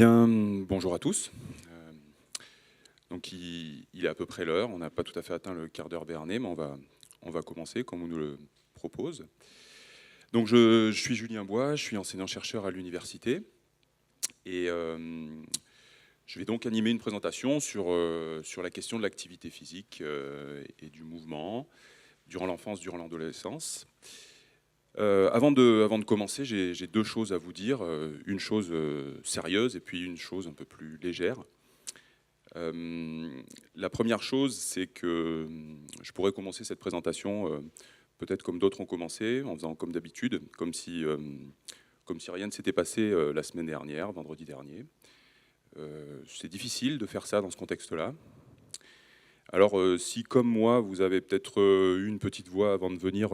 Bien, bonjour à tous. Donc il est à peu près l'heure, on n'a pas tout à fait atteint le quart d'heure béarnais, mais on va commencer comme on nous le propose. Donc je suis Julien Bois, je suis enseignant-chercheur à l'université et je vais donc animer une présentation sur la question de l'activité physique et du mouvement durant l'enfance, durant l'adolescence. Avant de commencer, j'ai deux choses à vous dire, une chose sérieuse et puis une chose un peu plus légère. La première chose, c'est que je pourrais commencer cette présentation peut-être comme d'autres ont commencé, en faisant comme d'habitude, comme si rien ne s'était passé la semaine dernière, vendredi dernier. C'est difficile de faire ça dans ce contexte-là. Alors, si comme moi, vous avez peut-être eu une petite voix avant de venir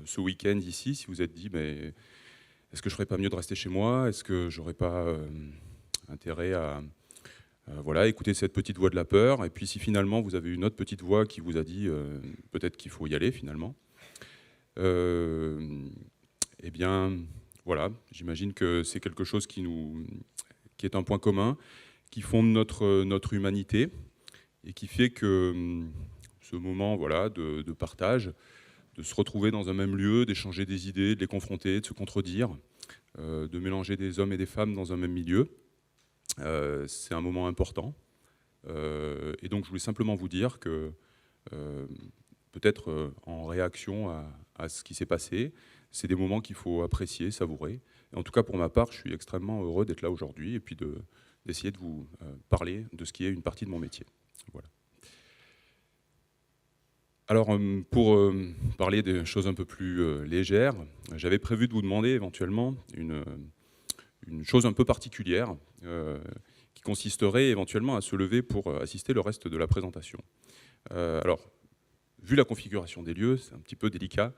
ce week-end ici, si vous êtes dit, mais est-ce que je ferais pas mieux de rester chez moi? Est-ce que j'aurais pas intérêt à voilà, écouter cette petite voix de la peur? Et puis, si finalement vous avez une autre petite voix qui vous a dit peut-être qu'il faut y aller finalement, eh bien, voilà, j'imagine que c'est quelque chose qui est un point commun, qui fonde notre humanité et qui fait que ce moment voilà, de partage, de se retrouver dans un même lieu, d'échanger des idées, de les confronter, de se contredire, de mélanger des hommes et des femmes dans un même milieu, c'est un moment important. Et donc je voulais simplement vous dire que peut-être en réaction à ce qui s'est passé, c'est des moments qu'il faut apprécier, savourer. Et en tout cas pour ma part, je suis extrêmement heureux d'être là aujourd'hui et puis d'essayer de vous parler de ce qui est une partie de mon métier. Voilà. Alors, pour parler des choses un peu plus légères, j'avais prévu de vous demander éventuellement une chose un peu particulière qui consisterait éventuellement à se lever pour assister le reste de la présentation. Alors, vu la configuration des lieux, c'est un petit peu délicat,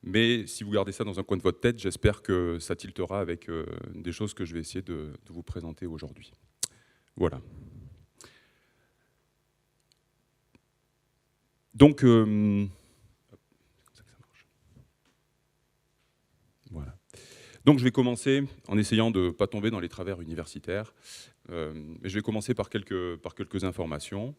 mais si vous gardez ça dans un coin de votre tête, j'espère que ça tiltera avec des choses que je vais essayer de vous présenter aujourd'hui. Voilà. Donc, voilà. Donc je vais commencer en essayant de ne pas tomber dans les travers universitaires. Je vais commencer par quelques informations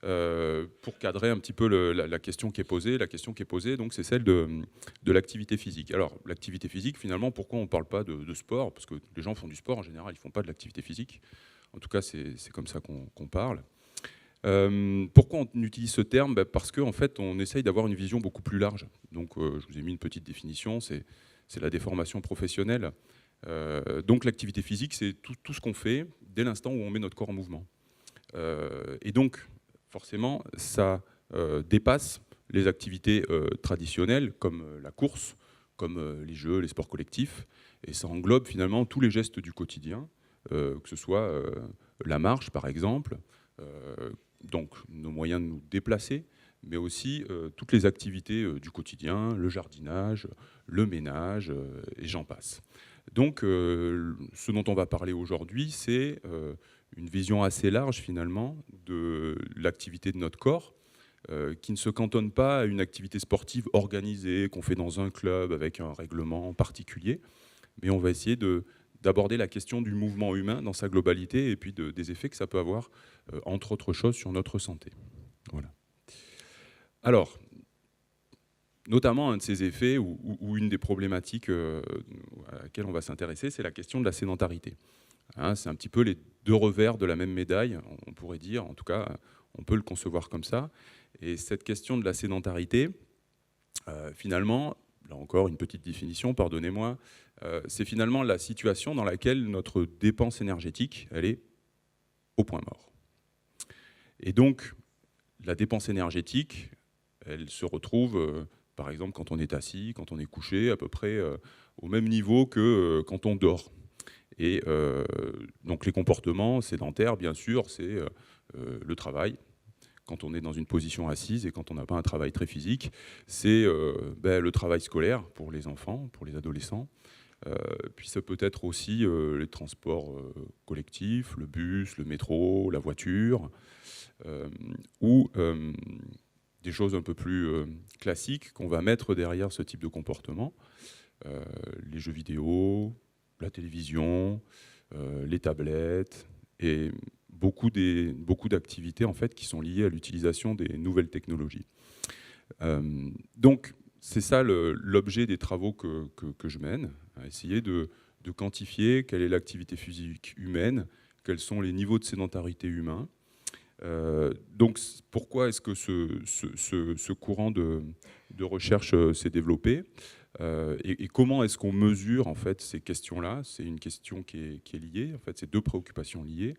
pour cadrer un petit peu la question qui est posée. La question qui est posée, donc, c'est celle de l'activité physique. Alors, l'activité physique, finalement, pourquoi on ne parle pas de sport? Parce que les gens font du sport, en général, ils ne font pas de l'activité physique. En tout cas, c'est comme ça qu'on parle. Pourquoi on utilise ce terme? Parce qu'en fait, on essaye d'avoir une vision beaucoup plus large. Donc, je vous ai mis une petite définition, c'est la déformation professionnelle. Donc, l'activité physique, c'est tout ce qu'on fait dès l'instant où on met notre corps en mouvement. Et donc, forcément, ça dépasse les activités traditionnelles, comme la course, comme les jeux, les sports collectifs, et ça englobe finalement tous les gestes du quotidien, que ce soit la marche, par exemple, donc nos moyens de nous déplacer, mais aussi toutes les activités du quotidien, le jardinage, le ménage, et j'en passe. Donc, ce dont on va parler aujourd'hui, c'est une vision assez large, finalement, de l'activité de notre corps, qui ne se cantonne pas à une activité sportive organisée, qu'on fait dans un club avec un règlement particulier, mais on va essayer d'aborder la question du mouvement humain dans sa globalité et puis des effets que ça peut avoir, entre autres choses, sur notre santé. Voilà. Alors, notamment un de ces effets ou une des problématiques à laquelle on va s'intéresser, c'est la question de la sédentarité. Hein, c'est un petit peu les deux revers de la même médaille, on pourrait dire, en tout cas, on peut le concevoir comme ça. Et cette question de la sédentarité, finalement, là encore une petite définition, pardonnez-moi, c'est finalement la situation dans laquelle notre dépense énergétique, elle est au point mort. Et donc, la dépense énergétique, elle se retrouve, par exemple, quand on est assis, quand on est couché, à peu près au même niveau que quand on dort. Et donc les comportements sédentaires, bien sûr, c'est le travail. Quand on est dans une position assise et quand on n'a pas un travail très physique, c'est le travail scolaire pour les enfants, pour les adolescents. Puis ça peut être aussi les transports collectifs, le bus, le métro, la voiture, ou des choses un peu plus classiques qu'on va mettre derrière ce type de comportement. Les jeux vidéo, la télévision, les tablettes et beaucoup d'activités en fait, qui sont liées à l'utilisation des nouvelles technologies. Donc, c'est ça l'objet des travaux que je mène, à essayer de quantifier quelle est l'activité physique humaine, quels sont les niveaux de sédentarité humains. Donc, pourquoi est-ce que ce courant de recherche s'est développé et comment est-ce qu'on mesure en fait ces questions-là? C'est une question qui est liée, en fait, c'est deux préoccupations liées.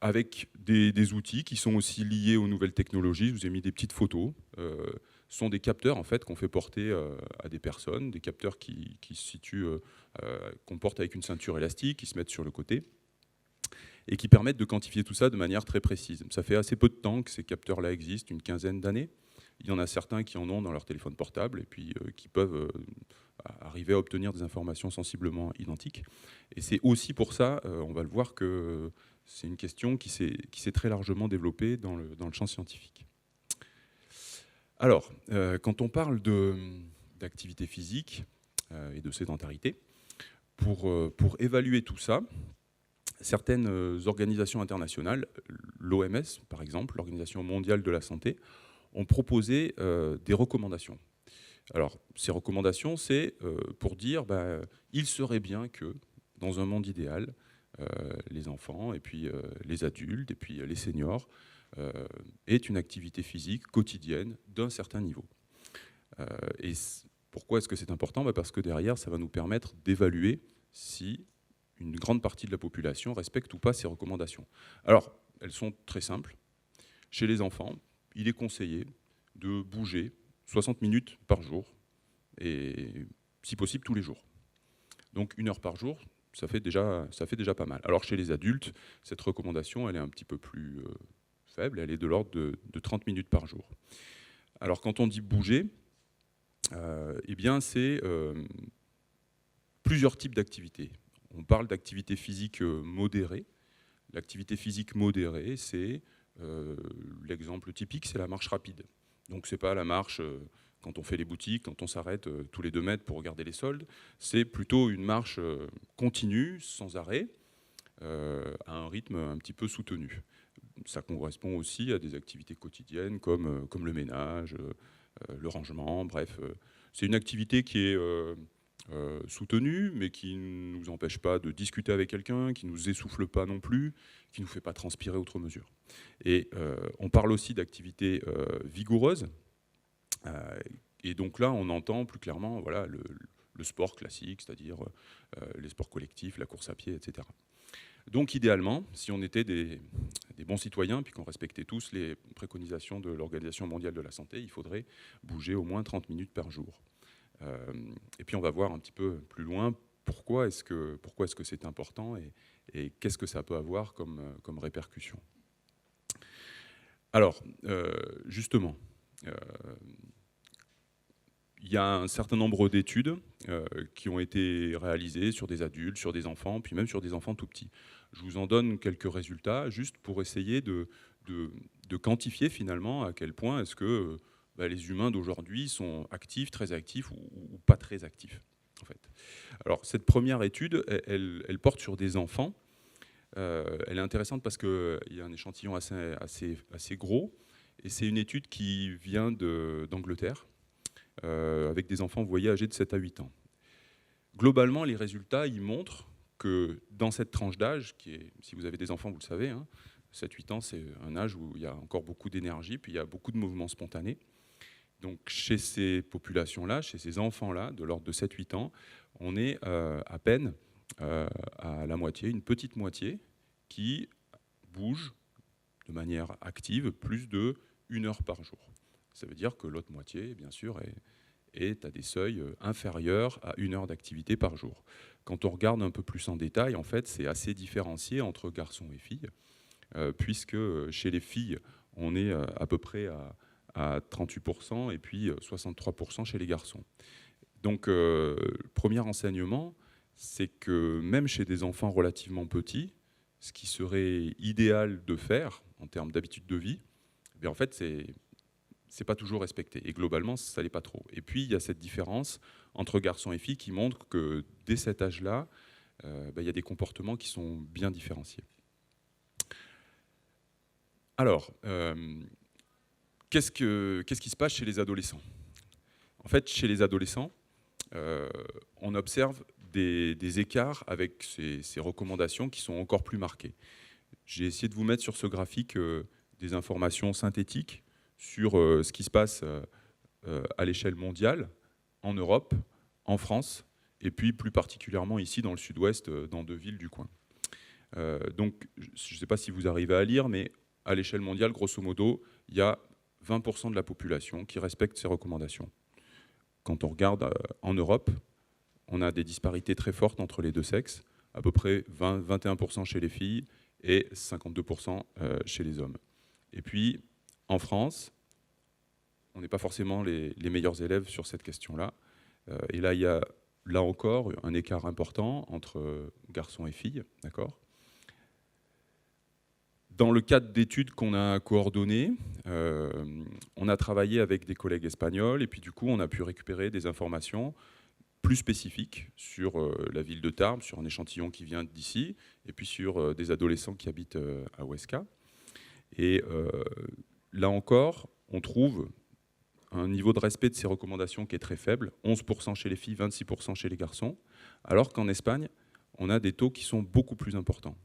Avec des outils qui sont aussi liés aux nouvelles technologies. Je vous ai mis des petites photos. Ce sont des capteurs en fait, qu'on fait porter à des personnes, des capteurs qui se situent, qu'on porte avec une ceinture élastique, qui se mettent sur le côté, et qui permettent de quantifier tout ça de manière très précise. Ça fait assez peu de temps que ces capteurs-là existent, une quinzaine d'années. Il y en a certains qui en ont dans leur téléphone portable et puis qui peuvent arriver à obtenir des informations sensiblement identiques. Et c'est aussi pour ça, on va le voir, que c'est une question qui s'est très largement développée dans le champ scientifique. Alors, quand on parle d'activité physique et de sédentarité, pour évaluer tout ça, certaines organisations internationales, l'OMS par exemple, l'Organisation mondiale de la santé, ont proposé des recommandations. Alors, ces recommandations, c'est pour dire il serait bien que, dans un monde idéal, les enfants, et puis les adultes, et puis les seniors, aient une activité physique quotidienne d'un certain niveau. Et pourquoi est-ce que c'est important? Parce que derrière, ça va nous permettre d'évaluer si une grande partie de la population respecte ou pas ces recommandations. Alors, elles sont très simples. Chez les enfants, il est conseillé de bouger 60 minutes par jour, et si possible tous les jours. Donc 1 heure par jour, ça fait déjà pas mal. Alors chez les adultes, cette recommandation, elle est un petit peu plus faible, elle est de l'ordre de 30 minutes par jour. Alors quand on dit bouger, eh bien c'est plusieurs types d'activités. On parle d'activité physique modérée. L'activité physique modérée, c'est l'exemple typique, c'est la marche rapide. Donc c'est pas la marche quand on fait les boutiques, quand on s'arrête tous les 2 mètres pour regarder les soldes, c'est plutôt une marche continue, sans arrêt, à un rythme un petit peu soutenu. Ça correspond aussi à des activités quotidiennes comme le ménage, le rangement, bref. C'est une activité qui est soutenue, mais qui ne nous empêche pas de discuter avec quelqu'un, qui ne nous essouffle pas non plus, qui ne nous fait pas transpirer outre mesure. Et on parle aussi d'activités vigoureuses. Et donc là, on entend plus clairement voilà, le sport classique, c'est-à-dire les sports collectifs, la course à pied, etc. Donc idéalement, si on était des bons citoyens, puis qu'on respectait tous les préconisations de l'Organisation mondiale de la santé, il faudrait bouger au moins 30 minutes par jour. Et puis on va voir un petit peu plus loin pourquoi est-ce que c'est important et qu'est-ce que ça peut avoir comme répercussion. Alors, justement, il y a un certain nombre d'études qui ont été réalisées sur des adultes, sur des enfants, puis même sur des enfants tout petits. Je vous en donne quelques résultats, juste pour essayer de quantifier finalement à quel point est-ce que les humains d'aujourd'hui sont actifs, très actifs ou pas très actifs, en fait. Alors, cette première étude, elle porte sur des enfants. Elle est intéressante parce qu'il y a un échantillon assez gros, et c'est une étude qui vient d'Angleterre, avec des enfants, vous voyez, âgés de 7 à 8 ans. Globalement, les résultats, ils montrent que dans cette tranche d'âge, qui est, si vous avez des enfants, vous le savez, 7-8 ans, c'est un âge où il y a encore beaucoup d'énergie, puis il y a beaucoup de mouvements spontanés. Donc chez ces populations-là, chez ces enfants-là, de l'ordre de 7-8 ans, on est à peine à la moitié, une petite moitié, qui bouge de manière active plus de 1 heure par jour. Ça veut dire que l'autre moitié, bien sûr, est à des seuils inférieurs à 1 heure d'activité par jour. Quand on regarde un peu plus en détail, en fait, c'est assez différencié entre garçons et filles, puisque chez les filles, on est à peu près à 38% et puis 63% chez les garçons. Donc, premier enseignement, c'est que même chez des enfants relativement petits, ce qui serait idéal de faire en termes d'habitude de vie, eh bien, en fait, c'est pas toujours respecté. Et globalement, ça l'est pas trop. Et puis, il y a cette différence entre garçons et filles qui montre que dès cet âge-là, il y a des comportements qui sont bien différenciés. Alors, qu'est-ce qui se passe chez les adolescents? En fait, chez les adolescents, on observe des écarts avec ces recommandations qui sont encore plus marquées. J'ai essayé de vous mettre sur ce graphique des informations synthétiques sur ce qui se passe à l'échelle mondiale, en Europe, en France, et puis plus particulièrement ici dans le sud-ouest, dans 2 villes du coin. Donc, je ne sais pas si vous arrivez à lire, mais à l'échelle mondiale, grosso modo, il y a 20% de la population qui respecte ces recommandations. Quand on regarde en Europe, on a des disparités très fortes entre les deux sexes, à peu près 21% chez les filles et 52% chez les hommes. Et puis, en France, on n'est pas forcément les meilleurs élèves sur cette question-là. Et là, il y a, là encore, un écart important entre garçons et filles, d'accord ? Dans le cadre d'études qu'on a coordonnées, on a travaillé avec des collègues espagnols et puis du coup, on a pu récupérer des informations plus spécifiques sur la ville de Tarbes, sur un échantillon qui vient d'ici, et puis sur des adolescents qui habitent à Huesca. Et là encore, on trouve un niveau de respect de ces recommandations qui est très faible, 11% chez les filles, 26% chez les garçons, alors qu'en Espagne, on a des taux qui sont beaucoup plus importants.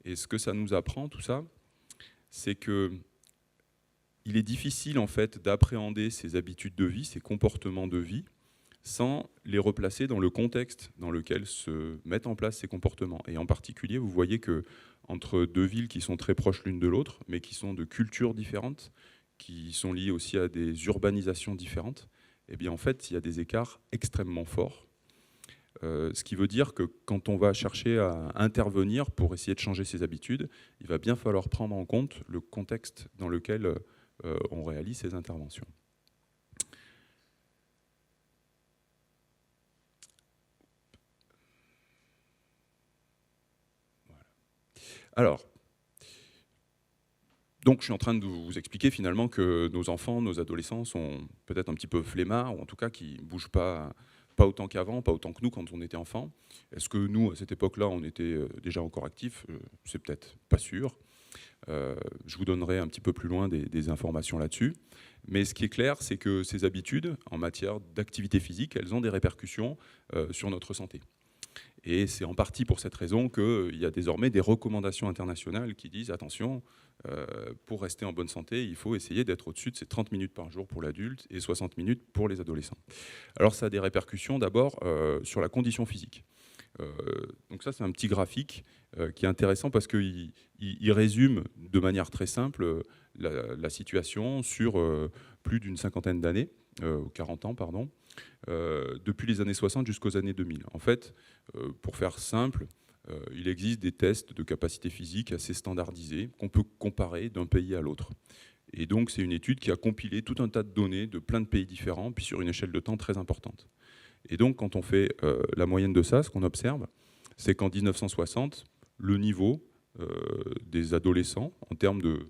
Et ce que ça nous apprend, tout ça, c'est qu'il est difficile en fait d'appréhender ces habitudes de vie, ces comportements de vie, sans les replacer dans le contexte dans lequel se mettent en place ces comportements. Et en particulier, vous voyez que entre 2 villes qui sont très proches l'une de l'autre, mais qui sont de cultures différentes, qui sont liées aussi à des urbanisations différentes, eh bien en fait, il y a des écarts extrêmement forts. Ce qui veut dire que quand on va chercher à intervenir pour essayer de changer ses habitudes, il va bien falloir prendre en compte le contexte dans lequel on réalise ces interventions. Voilà. Alors, donc je suis en train de vous expliquer finalement que nos enfants, nos adolescents sont peut-être un petit peu flemmards, ou en tout cas qui ne bougent pas autant qu'avant, pas autant que nous quand on était enfants. Est-ce que nous, à cette époque-là, on était déjà encore actifs? C'est peut-être pas sûr. Je vous donnerai un petit peu plus loin des informations là-dessus. Mais ce qui est clair, c'est que ces habitudes, en matière d'activité physique, elles ont des répercussions sur notre santé. Et c'est en partie pour cette raison qu'il y a désormais des recommandations internationales qui disent attention, pour rester en bonne santé, il faut essayer d'être au-dessus de ces 30 minutes par jour pour l'adulte et 60 minutes pour les adolescents. Alors ça a des répercussions d'abord sur la condition physique. Donc ça, c'est un petit graphique qui est intéressant parce qu'il résume de manière très simple la situation sur plus d'une cinquantaine d'années, 40 ans, pardon, depuis les années 60 jusqu'aux années 2000. En fait, pour faire simple, il existe des tests de capacité physique assez standardisés qu'on peut comparer d'un pays à l'autre. Et donc, c'est une étude qui a compilé tout un tas de données de plein de pays différents, puis sur une échelle de temps très importante. Et donc, quand on fait la moyenne de ça, ce qu'on observe, c'est qu'en 1960, le niveau des adolescents, en termes de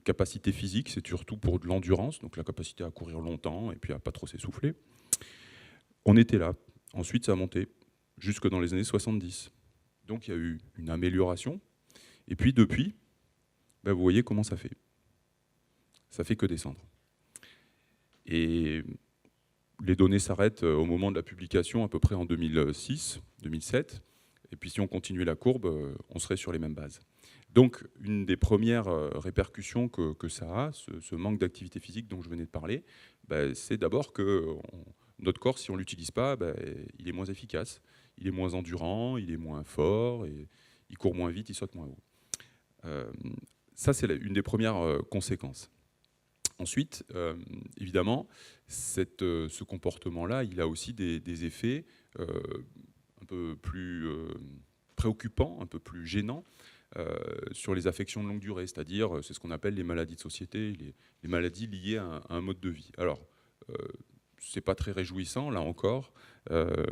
capacité physique, c'est surtout pour de l'endurance, donc la capacité à courir longtemps et puis à pas trop s'essouffler, on était là. Ensuite, ça a monté jusque dans les années 70. Donc, il y a eu une amélioration. Et puis, depuis, ben, vous voyez comment ça fait. Ça fait que descendre. Et les données s'arrêtent au moment de la publication, à peu près en 2006, 2007. Et puis, si on continuait la courbe, on serait sur les mêmes bases. Donc, une des premières répercussions que ça a, ce manque d'activité physique dont je venais de parler, ben, c'est d'abord que notre corps, si on ne l'utilise pas, ben, il est moins efficace, il est moins endurant, il est moins fort, et il court moins vite, il saute moins haut. Ça, c'est une des premières conséquences. Ensuite, évidemment, ce comportement-là, il a aussi des effets un peu plus préoccupants, un peu plus gênants sur les affections de longue durée, c'est-à-dire, c'est ce qu'on appelle les maladies de société, les maladies liées à un mode de vie. Alors, c'est pas très réjouissant, là encore,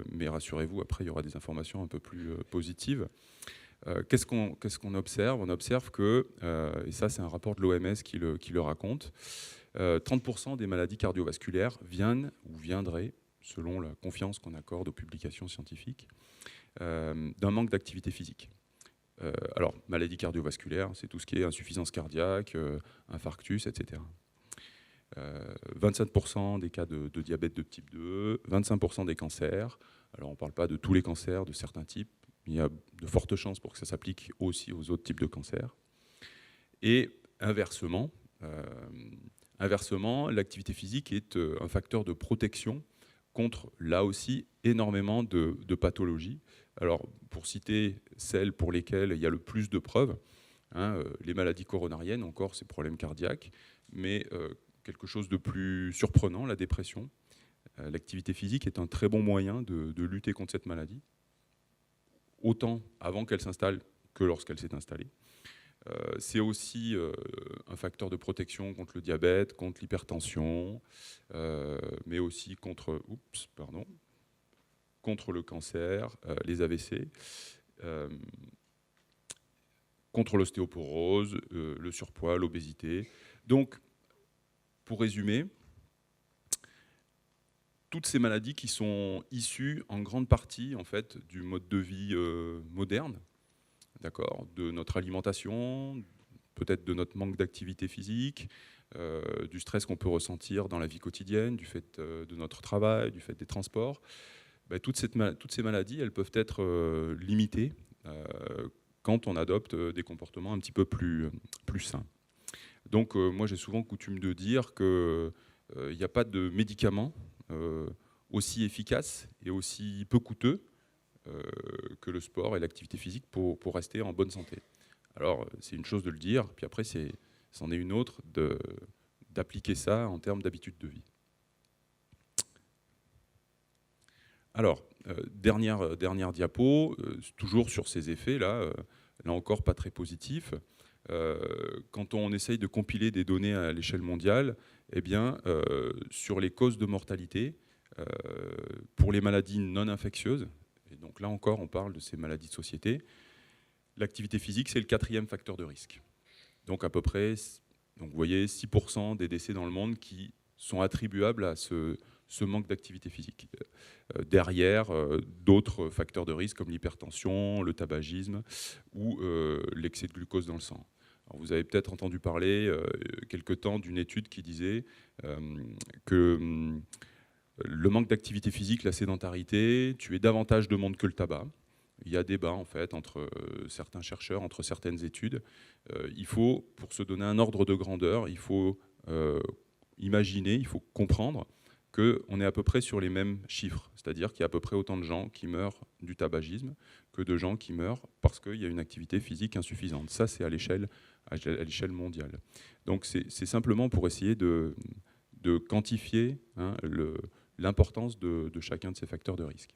mais rassurez-vous, après, il y aura des informations un peu plus positives. Qu'est-ce qu'on observe? On observe que, et ça c'est un rapport de l'OMS qui le raconte, 30% des maladies cardiovasculaires viennent ou viendraient, selon la confiance qu'on accorde aux publications scientifiques, d'un manque d'activité physique. Alors, maladie cardiovasculaire, c'est tout ce qui est insuffisance cardiaque, infarctus, etc. 27% des cas de diabète de type 2, 25% des cancers. Alors, on ne parle pas de tous les cancers, de certains types. Il y a de fortes chances pour que ça s'applique aussi aux autres types de cancers. Et inversement, l'activité physique est un facteur de protection contre, là aussi, énormément de pathologies. Alors, pour citer celles pour lesquelles il y a le plus de preuves, les maladies coronariennes, encore ces problèmes cardiaques, mais quelque chose de plus surprenant, la dépression. L'activité physique est un très bon moyen de lutter contre cette maladie, autant avant qu'elle s'installe que lorsqu'elle s'est installée. C'est aussi un facteur de protection contre le diabète, contre l'hypertension, mais aussi contre le cancer, les AVC, contre l'ostéoporose, le surpoids, l'obésité. Donc, pour résumer, toutes ces maladies qui sont issues en grande partie en fait, du mode de vie moderne, d'accord, de notre alimentation, peut-être de notre manque d'activité physique, du stress qu'on peut ressentir dans la vie quotidienne, du fait de notre travail, du fait des transports. Toutes ces maladies, elles peuvent être limitées quand on adopte des comportements un petit peu plus sains. Donc moi j'ai souvent coutume de dire qu'il n'y a pas de médicament aussi efficace et aussi peu coûteux que le sport et l'activité physique pour rester en bonne santé. Alors c'est une chose de le dire, puis après c'en est une autre d'appliquer ça en termes d'habitude de vie. Alors, dernière diapo, toujours sur ces effets, là encore pas très positifs. Quand on essaye de compiler des données à l'échelle mondiale, eh bien, sur les causes de mortalité, pour les maladies non infectieuses, et donc là encore on parle de ces maladies de société, l'activité physique c'est le 4e facteur de risque. Donc à peu près, donc vous voyez, 6% des décès dans le monde qui sont attribuables à ce manque d'activité physique. Derrière, d'autres facteurs de risque comme l'hypertension, le tabagisme ou l'excès de glucose dans le sang. Alors vous avez peut-être entendu parler quelque temps d'une étude qui disait que le manque d'activité physique, la sédentarité, tuait davantage de monde que le tabac. Il y a débat en fait entre certains chercheurs, entre certaines études. Il faut, pour se donner un ordre de grandeur, il faut imaginer, il faut comprendre qu'on est à peu près sur les mêmes chiffres. C'est-à-dire qu'il y a à peu près autant de gens qui meurent du tabagisme que de gens qui meurent parce qu'il y a une activité physique insuffisante. Ça, c'est à l'échelle mondiale. Donc c'est simplement pour essayer de quantifier l'importance de chacun de ces facteurs de risque.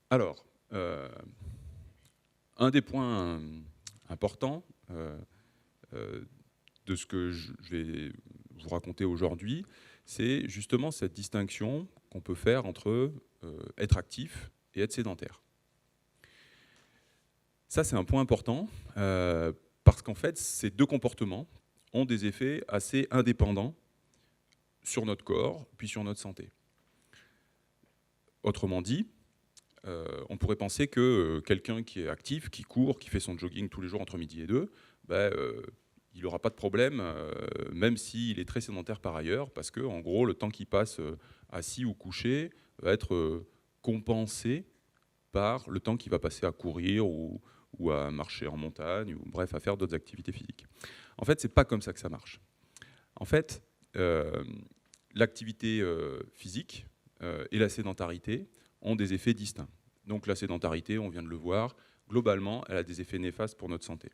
Alors, un des points importants de ce que je vais vous raconter aujourd'hui, c'est justement cette distinction qu'on peut faire entre être actif et être sédentaire. Ça, c'est un point important, parce qu'en fait, ces deux comportements ont des effets assez indépendants sur notre corps, puis sur notre santé. Autrement dit, on pourrait penser que quelqu'un qui est actif, qui court, qui fait son jogging tous les jours entre midi et 2, il n'aura pas de problème, même s'il est très sédentaire par ailleurs, parce que en gros, le temps qu'il passe assis ou couché va être compensé par le temps qu'il va passer à courir ou à marcher en montagne, ou bref, à faire d'autres activités physiques. En fait, c'est pas comme ça que ça marche. En fait, l'activité physique et la sédentarité ont des effets distincts. Donc la sédentarité, on vient de le voir, globalement, elle a des effets néfastes pour notre santé,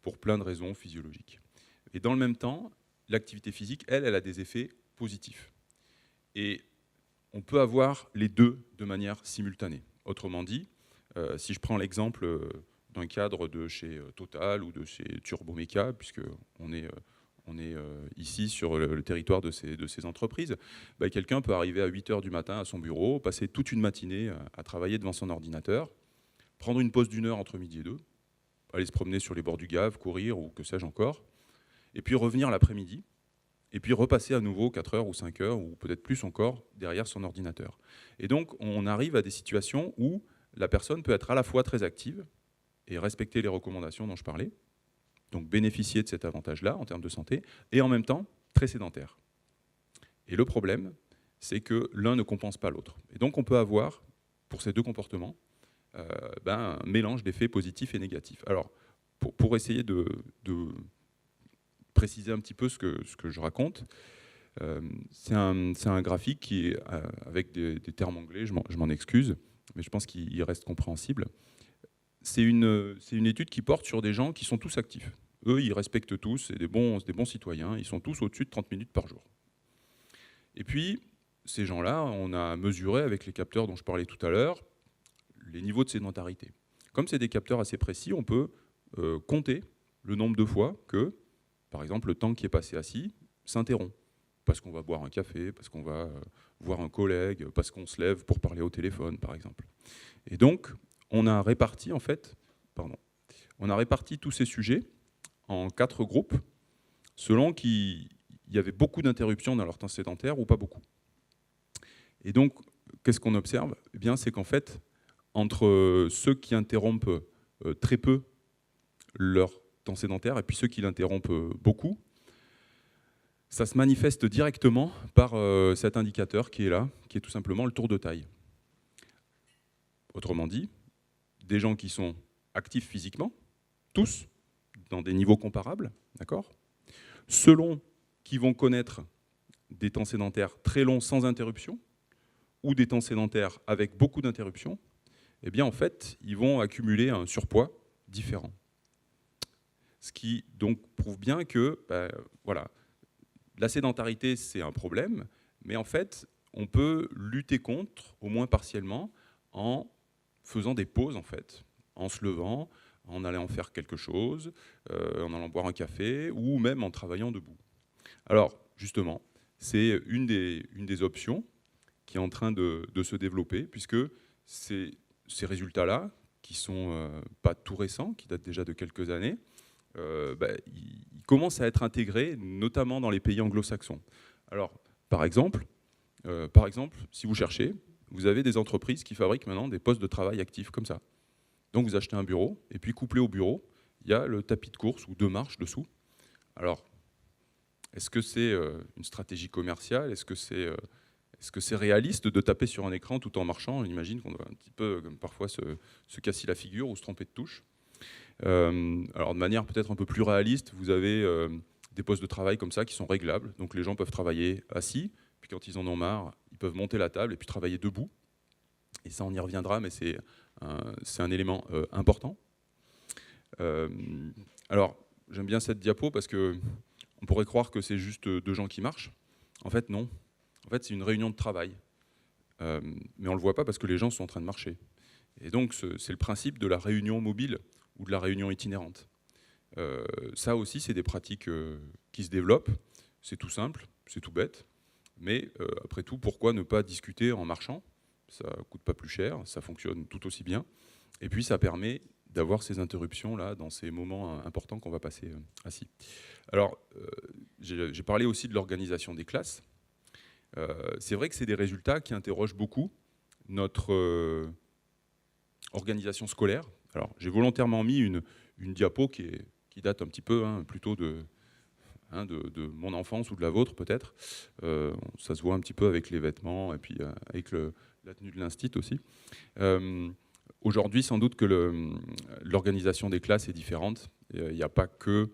pour plein de raisons physiologiques. Et dans le même temps, l'activité physique, elle a des effets positifs. Et on peut avoir les deux de manière simultanée. Autrement dit, si je prends l'exemple d'un cadre de chez Total ou de chez Turbomeca, puisqu'on est ici sur le territoire de ces entreprises, quelqu'un peut arriver à 8h du matin à son bureau, passer toute une matinée à travailler devant son ordinateur, prendre une pause d'1 heure entre midi et 2, aller se promener sur les bords du Gave, courir ou que sais-je encore, et puis revenir l'après-midi et puis repasser à nouveau 4 heures ou 5 heures, ou peut-être plus encore, derrière son ordinateur. Et donc, on arrive à des situations où la personne peut être à la fois très active et respecter les recommandations dont je parlais, donc bénéficier de cet avantage-là en termes de santé, et en même temps très sédentaire. Et le problème, c'est que l'un ne compense pas l'autre. Et donc on peut avoir, pour ces deux comportements, un mélange d'effets positifs et négatifs. Alors, pour essayer de préciser un petit peu ce que je raconte, c'est un graphique qui est avec des termes anglais, je m'en excuse, mais je pense qu'il reste compréhensible. C'est une étude qui porte sur des gens qui sont tous actifs. Eux, ils respectent tous, c'est des bons citoyens, ils sont tous au-dessus de 30 minutes par jour. Et puis, ces gens-là, on a mesuré avec les capteurs dont je parlais tout à l'heure, les niveaux de sédentarité. Comme c'est des capteurs assez précis, on peut compter le nombre de fois que, par exemple, le temps qui est passé assis s'interrompt. Parce qu'on va boire un café, parce qu'on va voir un collègue, parce qu'on se lève pour parler au téléphone, par exemple. Et donc, on a réparti tous ces sujets en 4 groupes, selon qu'il y avait beaucoup d'interruptions dans leur temps sédentaire ou pas beaucoup. Et donc, qu'est-ce qu'on observe ? Eh bien, c'est qu'en fait, entre ceux qui interrompent très peu leur temps sédentaire et puis ceux qui l'interrompent beaucoup, ça se manifeste directement par cet indicateur qui est là, qui est tout simplement le tour de taille. Autrement dit, des gens qui sont actifs physiquement, tous, dans des niveaux comparables, d'accord ? Selon qui vont connaître des temps sédentaires très longs sans interruption, ou des temps sédentaires avec beaucoup d'interruptions, eh bien en fait, ils vont accumuler un surpoids différent. Ce qui donc prouve bien que voilà, la sédentarité, c'est un problème, mais en fait, on peut lutter contre, au moins partiellement, en faisant des pauses, en fait, en se levant, en allant faire quelque chose, en allant boire un café, ou même en travaillant debout. Alors, justement, c'est une des options qui est en train de se développer, puisque ces résultats-là, qui sont pas tout récents, qui datent déjà de quelques années, ils commencent à être intégrés, notamment dans les pays anglo-saxons. Alors, par exemple, si vous cherchez, vous avez des entreprises qui fabriquent maintenant des postes de travail actifs comme ça. Donc vous achetez un bureau, et puis couplé au bureau, il y a le tapis de course ou 2 marches dessous. Alors, est-ce que c'est une stratégie commerciale ? Est-ce que c'est réaliste de taper sur un écran tout en marchant ? On imagine qu'on doit un petit peu, comme parfois, se casser la figure ou se tromper de touche. Alors, de manière peut-être un peu plus réaliste, vous avez des postes de travail comme ça qui sont réglables. Donc les gens peuvent travailler assis, puis quand ils en ont marre, ils peuvent monter la table et puis travailler debout. Et ça, on y reviendra, mais c'est un élément important. Alors, j'aime bien cette diapo parce qu'on pourrait croire que c'est juste 2 gens qui marchent. En fait, non. En fait, c'est une réunion de travail. Mais on ne le voit pas parce que les gens sont en train de marcher. Et donc, c'est le principe de la réunion mobile ou de la réunion itinérante. Ça aussi, c'est des pratiques qui se développent. C'est tout simple, c'est tout bête. Mais après tout, pourquoi ne pas discuter en marchant ? Ça ne coûte pas plus cher, ça fonctionne tout aussi bien. Et puis, ça permet d'avoir ces interruptions-là dans ces moments importants qu'on va passer assis. Alors, j'ai parlé aussi de l'organisation des classes. C'est vrai que c'est des résultats qui interrogent beaucoup notre organisation scolaire. Alors, j'ai volontairement mis une diapo qui date un petit peu, plutôt de mon enfance ou de la vôtre peut-être. Ça se voit un petit peu avec les vêtements et puis avec la tenue de l'instit aussi. Aujourd'hui, sans doute que l'organisation des classes est différente. Il n'y a pas que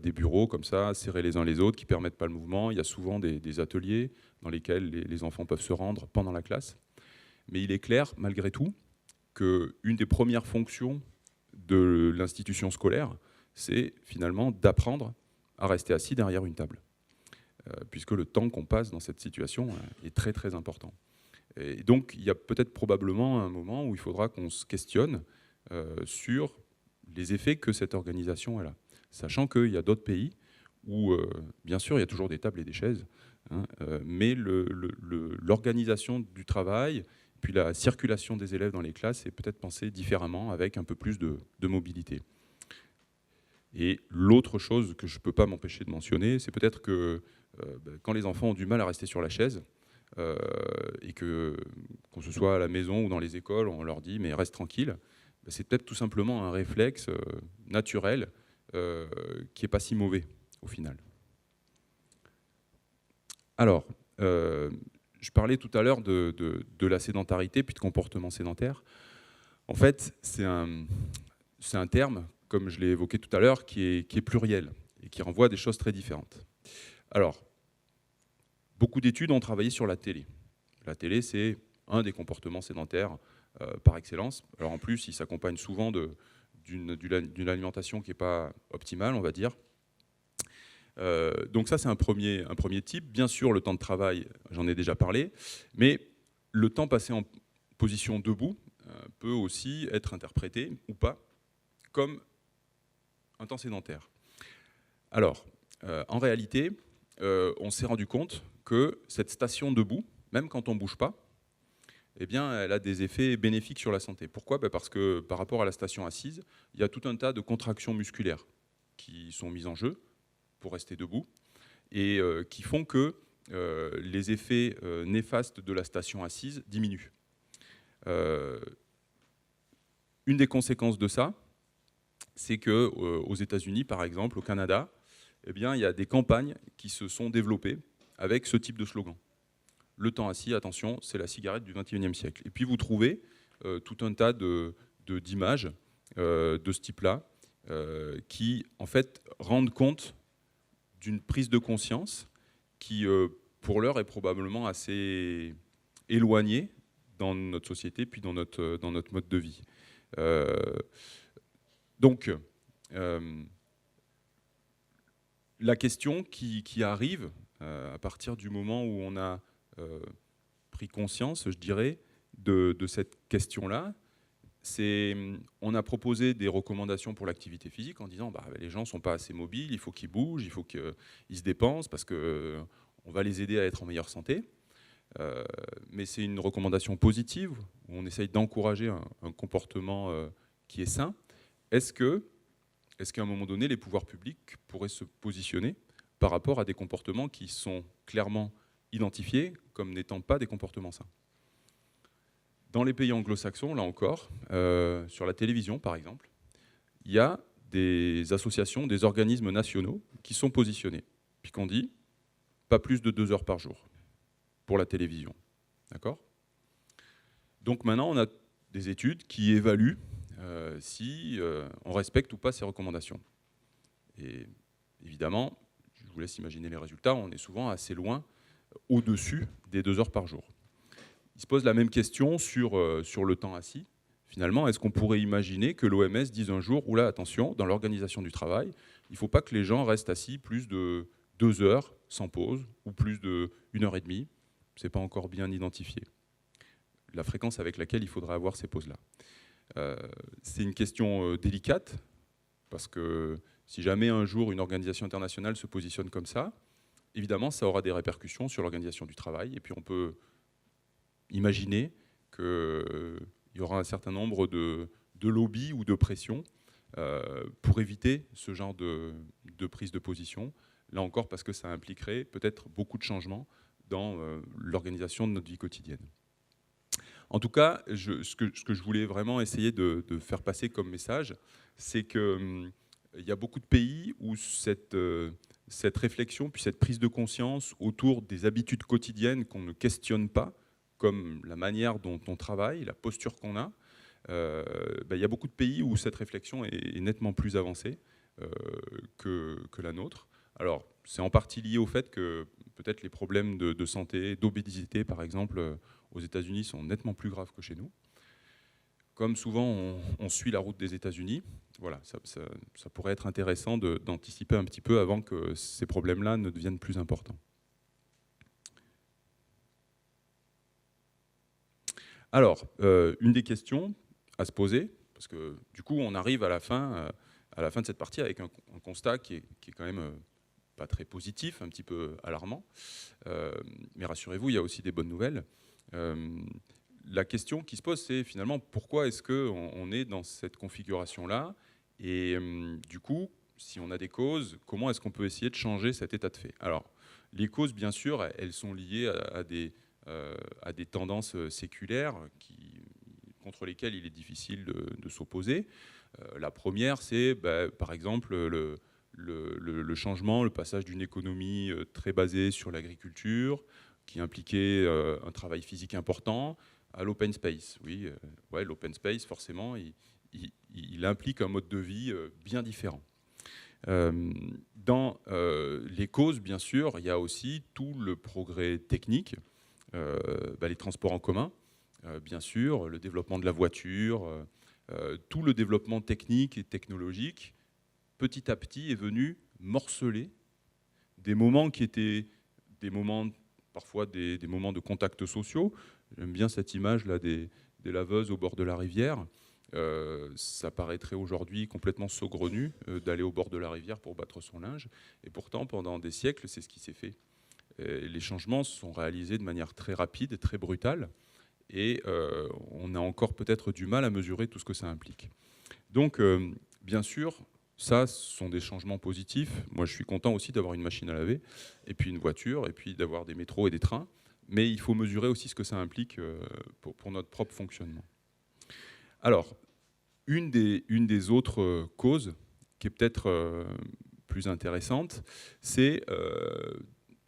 des bureaux comme ça, serrés les uns les autres, qui ne permettent pas le mouvement. Il y a souvent des ateliers dans lesquels les enfants peuvent se rendre pendant la classe. Mais il est clair, malgré tout, qu'une des premières fonctions de l'institution scolaire, c'est finalement d'apprendre à rester assis derrière une table. Puisque le temps qu'on passe dans cette situation est très très important. Et donc il y a peut-être probablement un moment où il faudra qu'on se questionne sur les effets que cette organisation a. Sachant qu'il y a d'autres pays où, bien sûr, il y a toujours des tables et des chaises, mais l'organisation du travail, puis la circulation des élèves dans les classes est peut-être pensée différemment, avec un peu plus de mobilité. Et l'autre chose que je ne peux pas m'empêcher de mentionner, c'est peut-être que quand les enfants ont du mal à rester sur la chaise, et que ce soit à la maison ou dans les écoles, on leur dit mais reste tranquille, c'est peut-être tout simplement un réflexe naturel qui n'est pas si mauvais au final. Alors, je parlais tout à l'heure de la sédentarité puis de comportement sédentaire. En fait, c'est un terme, comme je l'ai évoqué tout à l'heure, qui est pluriel et qui renvoie à des choses très différentes. Alors, beaucoup d'études ont travaillé sur la télé. La télé, c'est un des comportements sédentaires par excellence. Alors en plus, il s'accompagne souvent d'une alimentation qui n'est pas optimale, on va dire. Donc ça, c'est un premier type. Bien sûr, le temps de travail, j'en ai déjà parlé, mais le temps passé en position debout peut aussi être interprété, ou pas, comme un temps sédentaire. Alors, en réalité, on s'est rendu compte que cette station debout, même quand on ne bouge pas, eh bien, elle a des effets bénéfiques sur la santé. Pourquoi ? Parce que par rapport à la station assise, il y a tout un tas de contractions musculaires qui sont mises en jeu pour rester debout et qui font que les effets néfastes de la station assise diminuent. Une des conséquences de ça, c'est qu'aux États-Unis, par exemple, au Canada, eh bien, il y a des campagnes qui se sont développées avec ce type de slogan. Le temps assis, attention, c'est la cigarette du XXIe siècle. Et puis vous trouvez tout un tas d'images de ce type-là qui, en fait, rendent compte d'une prise de conscience qui, pour l'heure, est probablement assez éloignée dans notre société puis dans notre mode de vie. Donc, la question qui arrive à partir du moment où on a pris conscience, je dirais, de cette question-là, c'est on a proposé des recommandations pour l'activité physique en disant les gens ne sont pas assez mobiles, il faut qu'ils bougent, il faut qu'ils se dépensent parce qu'on va les aider à être en meilleure santé. Mais c'est une recommandation positive où on essaye d'encourager un comportement qui est sain. Est-ce qu'à un moment donné, les pouvoirs publics pourraient se positionner par rapport à des comportements qui sont clairement identifiés comme n'étant pas des comportements sains ? Dans les pays anglo-saxons, là encore, sur la télévision par exemple, il y a des associations, des organismes nationaux qui sont positionnés, puis qu'on dit pas plus de 2 heures par jour pour la télévision. D'accord ? Donc maintenant, on a des études qui évaluent si on respecte ou pas ces recommandations. Et évidemment, je vous laisse imaginer les résultats, on est souvent assez loin au-dessus des 2 heures par jour. Il se pose la même question sur le temps assis. Finalement, est-ce qu'on pourrait imaginer que l'OMS dise un jour, oula, attention, dans l'organisation du travail, il ne faut pas que les gens restent assis plus de 2 heures sans pause, ou plus de 1 heure et demie. Ce n'est pas encore bien identifié. La fréquence avec laquelle il faudra avoir ces pauses-là. C'est une question délicate, parce que si jamais un jour une organisation internationale se positionne comme ça, évidemment, ça aura des répercussions sur l'organisation du travail, et puis on peut imaginer qu'il y aura un certain nombre de lobbies ou de pressions pour éviter ce genre de prise de position. Là encore, parce que ça impliquerait peut-être beaucoup de changements dans l'organisation de notre vie quotidienne. En tout cas, ce que je voulais vraiment essayer de faire passer comme message, c'est qu'il y a beaucoup de pays où cette réflexion, puis cette prise de conscience autour des habitudes quotidiennes qu'on ne questionne pas, comme la manière dont on travaille, la posture qu'on a, il y a beaucoup de pays où cette réflexion est nettement plus avancée que la nôtre. Alors, c'est en partie lié au fait que peut-être les problèmes de santé, d'obésité par exemple, aux États-Unis sont nettement plus graves que chez nous. Comme souvent on suit la route des États-Unis, voilà, ça pourrait être intéressant d'anticiper un petit peu avant que ces problèmes-là ne deviennent plus importants. Alors, une des questions à se poser, parce que du coup on arrive à la fin de cette partie avec un constat qui est quand même pas très positif, un petit peu alarmant, mais rassurez-vous, il y a aussi des bonnes nouvelles. La question qui se pose, c'est finalement pourquoi est-ce qu'on est dans cette configuration-là, et du coup, si on a des causes, comment est-ce qu'on peut essayer de changer cet état de fait ? Alors, Les causes, bien sûr, elles sont liées à des tendances séculaires contre lesquelles il est difficile de s'opposer. La première, c'est par exemple le changement, le passage d'une économie très basée sur l'agriculture, qui impliquait un travail physique important, à l'open space. Oui, ouais, l'open space, forcément, il implique un mode de vie bien différent. Dans les causes, bien sûr, il y a aussi tout le progrès technique, les transports en commun, bien sûr, le développement de la voiture, tout le développement technique et technologique, petit à petit, est venu morceler des moments qui étaient des moments, parfois des moments de contacts sociaux. J'aime bien cette image-là des laveuses au bord de la rivière. Ça paraîtrait aujourd'hui complètement saugrenu d'aller au bord de la rivière pour battre son linge. Et pourtant, pendant des siècles, c'est ce qui s'est fait. Les changements sont réalisés de manière très rapide et très brutale. Et on a encore peut-être du mal à mesurer tout ce que ça implique. Donc, bien sûr, ça, ce sont des changements positifs. Moi, je suis content aussi d'avoir une machine à laver, et puis une voiture, et puis d'avoir des métros et des trains. Mais il faut mesurer aussi ce que ça implique pour notre propre fonctionnement. Alors, une des autres causes, qui est peut-être plus intéressante, c'est,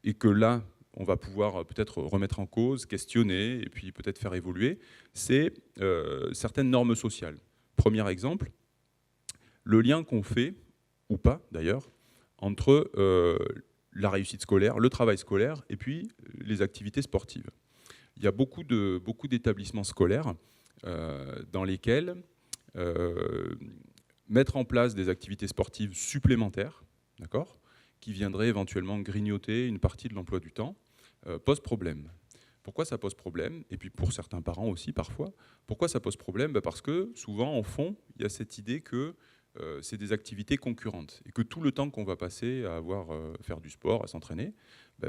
et que là, on va pouvoir peut-être remettre en cause, questionner, et puis peut-être faire évoluer, c'est certaines normes sociales. Premier exemple, le lien qu'on fait, ou pas d'ailleurs, entre la réussite scolaire, le travail scolaire, et puis les activités sportives. Il y a beaucoup d'établissements scolaires dans lesquels mettre en place des activités sportives supplémentaires, d'accord, qui viendraient éventuellement grignoter une partie de l'emploi du temps, pose problème. Pourquoi ça pose problème? Et puis pour certains parents aussi parfois. Pourquoi ça pose problème? Parce que souvent, en fond, il y a cette idée que c'est des activités concurrentes et que tout le temps qu'on va passer à faire du sport, à s'entraîner,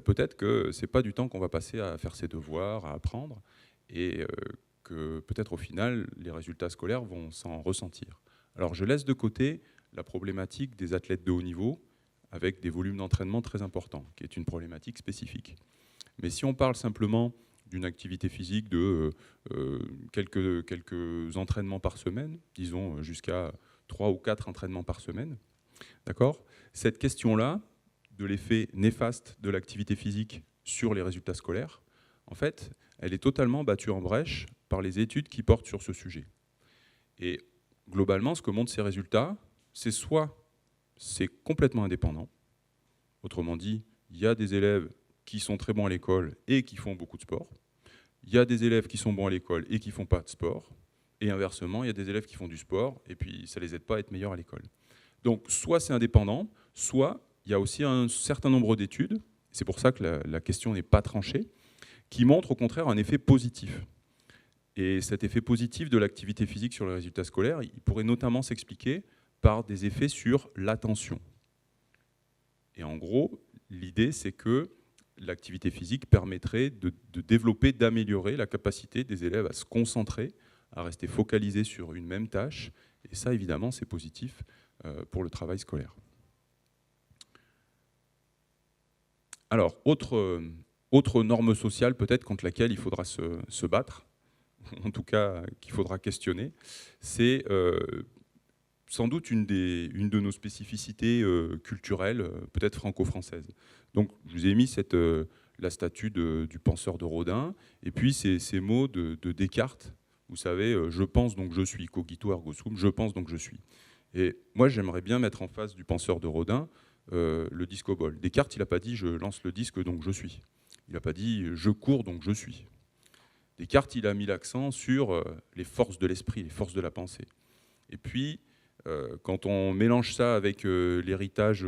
peut-être que ce n'est pas du temps qu'on va passer à faire ses devoirs, à apprendre, et que peut-être au final, les résultats scolaires vont s'en ressentir. Alors je laisse de côté la problématique des athlètes de haut niveau avec des volumes d'entraînement très importants, qui est une problématique spécifique. Mais si on parle simplement d'une activité physique de quelques entraînements par semaine, disons jusqu'à 3 ou 4 entraînements par semaine, d'accord ? Cette question-là, de l'effet néfaste de l'activité physique sur les résultats scolaires, en fait, elle est totalement battue en brèche par les études qui portent sur ce sujet. Et globalement, ce que montrent ces résultats, c'est soit c'est complètement indépendant, autrement dit, il y a des élèves qui sont très bons à l'école et qui font beaucoup de sport, il y a des élèves qui sont bons à l'école et qui ne font pas de sport, et inversement, il y a des élèves qui font du sport et puis ça ne les aide pas à être meilleurs à l'école. Donc soit c'est indépendant, soit il y a aussi un certain nombre d'études, c'est pour ça que la question n'est pas tranchée, qui montrent au contraire un effet positif. Et cet effet positif de l'activité physique sur les résultats scolaires, il pourrait notamment s'expliquer par des effets sur l'attention. Et en gros, l'idée c'est que l'activité physique permettrait de développer, d'améliorer la capacité des élèves à se concentrer, à rester focalisés sur une même tâche. Et ça, évidemment, c'est positif pour le travail scolaire. Alors, autre norme sociale peut-être contre laquelle il faudra se battre, en tout cas qu'il faudra questionner, c'est sans doute une de nos spécificités culturelles, peut-être franco-françaises. Donc, je vous ai mis la statue du penseur de Rodin, et puis ces mots de Descartes, vous savez, je pense donc je suis, cogito ergo sum, je pense donc je suis. Et moi, j'aimerais bien mettre en face du penseur de Rodin le disco-ball. Descartes, il n'a pas dit je lance le disque donc je suis. Il n'a pas dit je cours donc je suis. Descartes, il a mis l'accent sur les forces de l'esprit, les forces de la pensée. Et puis, quand on mélange ça avec l'héritage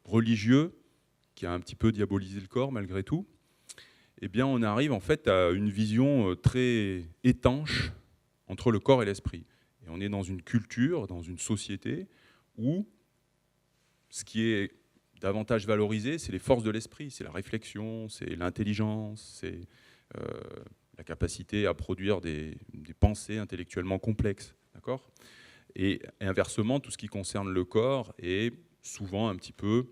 religieux, qui a un petit peu diabolisé le corps malgré tout, eh bien on arrive en fait à une vision très étanche entre le corps et l'esprit. Et on est dans une culture, dans une société où ce qui est davantage valorisé, c'est les forces de l'esprit, c'est la réflexion, c'est l'intelligence, c'est la capacité à produire des pensées intellectuellement complexes. D'accord ? Et inversement, tout ce qui concerne le corps est souvent un petit peu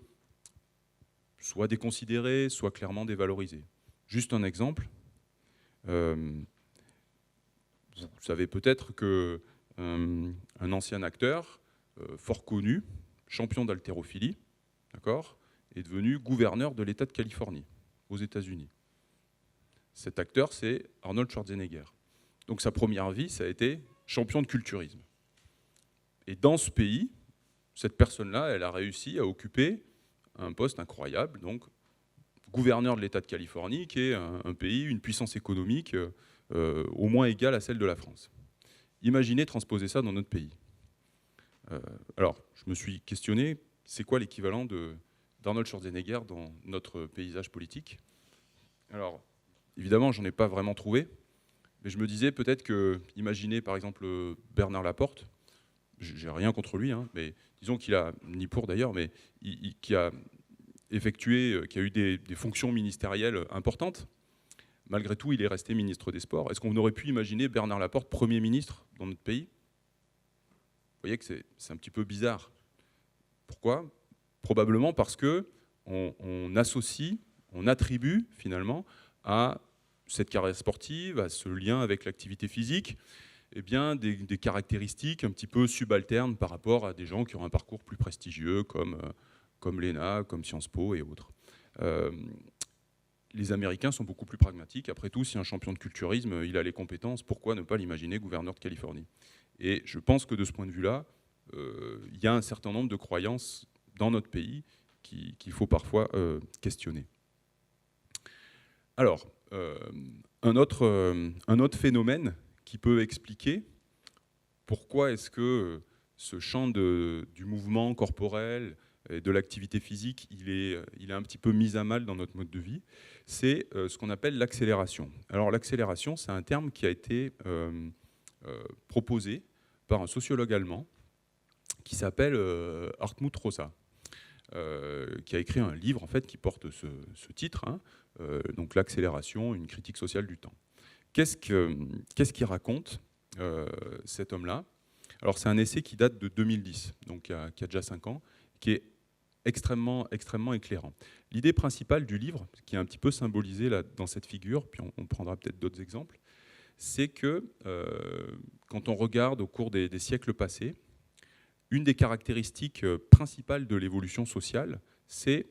soit déconsidérés, soit clairement dévalorisés. Juste un exemple. Vous savez peut-être qu'un ancien acteur, fort connu, champion d'haltérophilie, d'accord, est devenu gouverneur de l'État de Californie, aux États-Unis. Cet acteur, c'est Arnold Schwarzenegger. Donc sa première vie, ça a été champion de culturisme. Et dans ce pays, cette personne-là, elle a réussi à occuper un poste incroyable, donc gouverneur de l'État de Californie, qui est un pays, une puissance économique au moins égale à celle de la France. Imaginez transposer ça dans notre pays. Alors, je me suis questionné, c'est quoi l'équivalent d'Arnold Schwarzenegger dans notre paysage politique? Alors, évidemment, j'en ai pas vraiment trouvé, mais je me disais peut-être que, imaginez par exemple Bernard Laporte, j'ai rien contre lui, hein, mais disons qu'il a, ni pour d'ailleurs, mais qui a effectué, qui a eu des fonctions ministérielles importantes. Malgré tout, il est resté ministre des Sports. Est-ce qu'on aurait pu imaginer Bernard Laporte Premier ministre dans notre pays? Vous voyez que c'est un petit peu bizarre. Pourquoi? Probablement parce qu'on associe, on attribue finalement à cette carrière sportive, à ce lien avec l'activité physique, eh bien, des caractéristiques un petit peu subalternes par rapport à des gens qui ont un parcours plus prestigieux comme l'ENA, comme Sciences Po et autres. Les Américains sont beaucoup plus pragmatiques. Après tout, si un champion de culturisme, il a les compétences, pourquoi ne pas l'imaginer gouverneur de Californie? Et je pense que de ce point de vue-là, il y a un certain nombre de croyances dans notre pays qu'il faut parfois questionner. Alors, un autre phénomène qui peut expliquer pourquoi est-ce que ce champ du mouvement corporel et de l'activité physique, il est un petit peu mis à mal dans notre mode de vie, c'est ce qu'on appelle l'accélération. Alors l'accélération, c'est un terme qui a été proposé par un sociologue allemand qui s'appelle Hartmut Rosa, qui a écrit un livre en fait, qui porte ce titre, hein, donc l'accélération, une critique sociale du temps. Qu'est-ce qu'il raconte, cet homme-là? Alors c'est un essai qui date de 2010, donc qui a déjà 5 ans, qui est extrêmement éclairant. L'idée principale du livre, qui est un petit peu symbolisée là, dans cette figure, puis on prendra peut-être d'autres exemples, c'est que quand on regarde au cours des siècles passés, une des caractéristiques principales de l'évolution sociale, c'est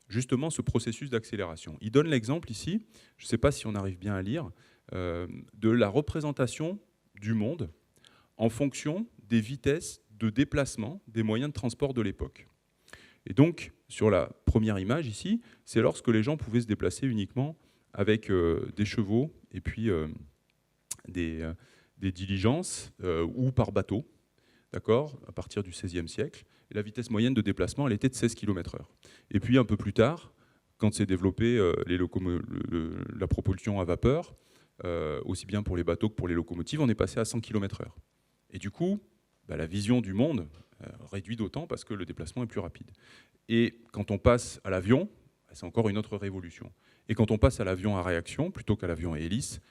justement ce processus d'accélération. Il donne l'exemple ici, je ne sais pas si on arrive bien à lire, de la représentation du monde en fonction des vitesses de déplacement des moyens de transport de l'époque. Et donc, sur la première image ici, c'est lorsque les gens pouvaient se déplacer uniquement avec des chevaux et puis des diligences ou par bateau, d'accord, à partir du XVIe siècle. Et la vitesse moyenne de déplacement, elle était de 16 km/h. Et puis, un peu plus tard, quand s'est développée la propulsion à vapeur, aussi bien pour les bateaux que pour les locomotives, on est passé à 100 km/h. Et du coup, la vision du monde réduit d'autant parce que le déplacement est plus rapide. Et quand on passe à l'avion, c'est encore une autre révolution. Et quand on passe à l'avion à réaction, plutôt qu'à l'avion à hélice,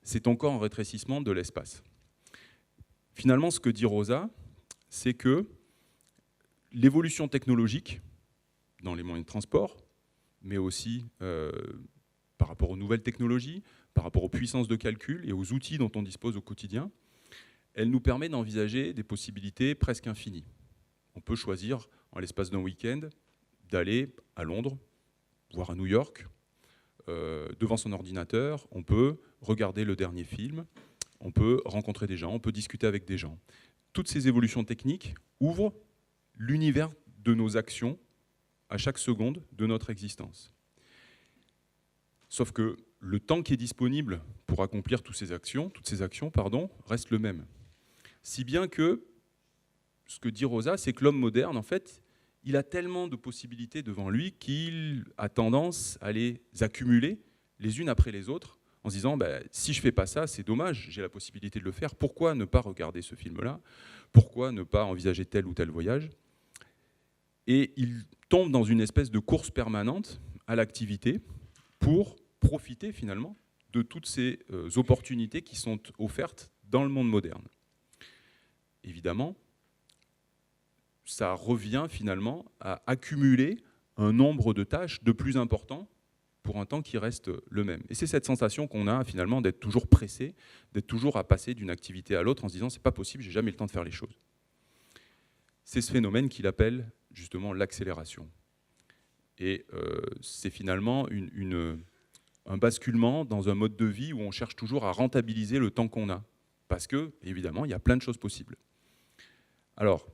c'est encore un rétrécissement de l'espace. Finalement, ce que dit Rosa, c'est que l'évolution technologique dans les moyens de transport, mais aussi par rapport aux nouvelles technologies, par rapport aux puissances de calcul et aux outils dont on dispose au quotidien, elle nous permet d'envisager des possibilités presque infinies. On peut choisir, en l'espace d'un week-end, d'aller à Londres, voire à New York, devant son ordinateur, on peut regarder le dernier film, on peut rencontrer des gens, on peut discuter avec des gens. Toutes ces évolutions techniques ouvrent l'univers de nos actions à chaque seconde de notre existence. Sauf que le temps qui est disponible pour accomplir toutes ces actions, reste le même. Si bien que, ce que dit Rosa, c'est que l'homme moderne, en fait, il a tellement de possibilités devant lui qu'il a tendance à les accumuler les unes après les autres en se disant si je ne fais pas ça, c'est dommage, j'ai la possibilité de le faire, pourquoi ne pas regarder ce film-là? Pourquoi ne pas envisager tel ou tel voyage? Et il tombe dans une espèce de course permanente à l'activité pour profiter finalement de toutes ces opportunités qui sont offertes dans le monde moderne. Évidemment, ça revient finalement à accumuler un nombre de tâches de plus important pour un temps qui reste le même. Et c'est cette sensation qu'on a finalement d'être toujours pressé, d'être toujours à passer d'une activité à l'autre en se disant c'est pas possible, j'ai jamais le temps de faire les choses. C'est ce phénomène qu'il appelle justement l'accélération. Et c'est finalement un basculement dans un mode de vie où on cherche toujours à rentabiliser le temps qu'on a. Parce que, évidemment, il y a plein de choses possibles. Alors,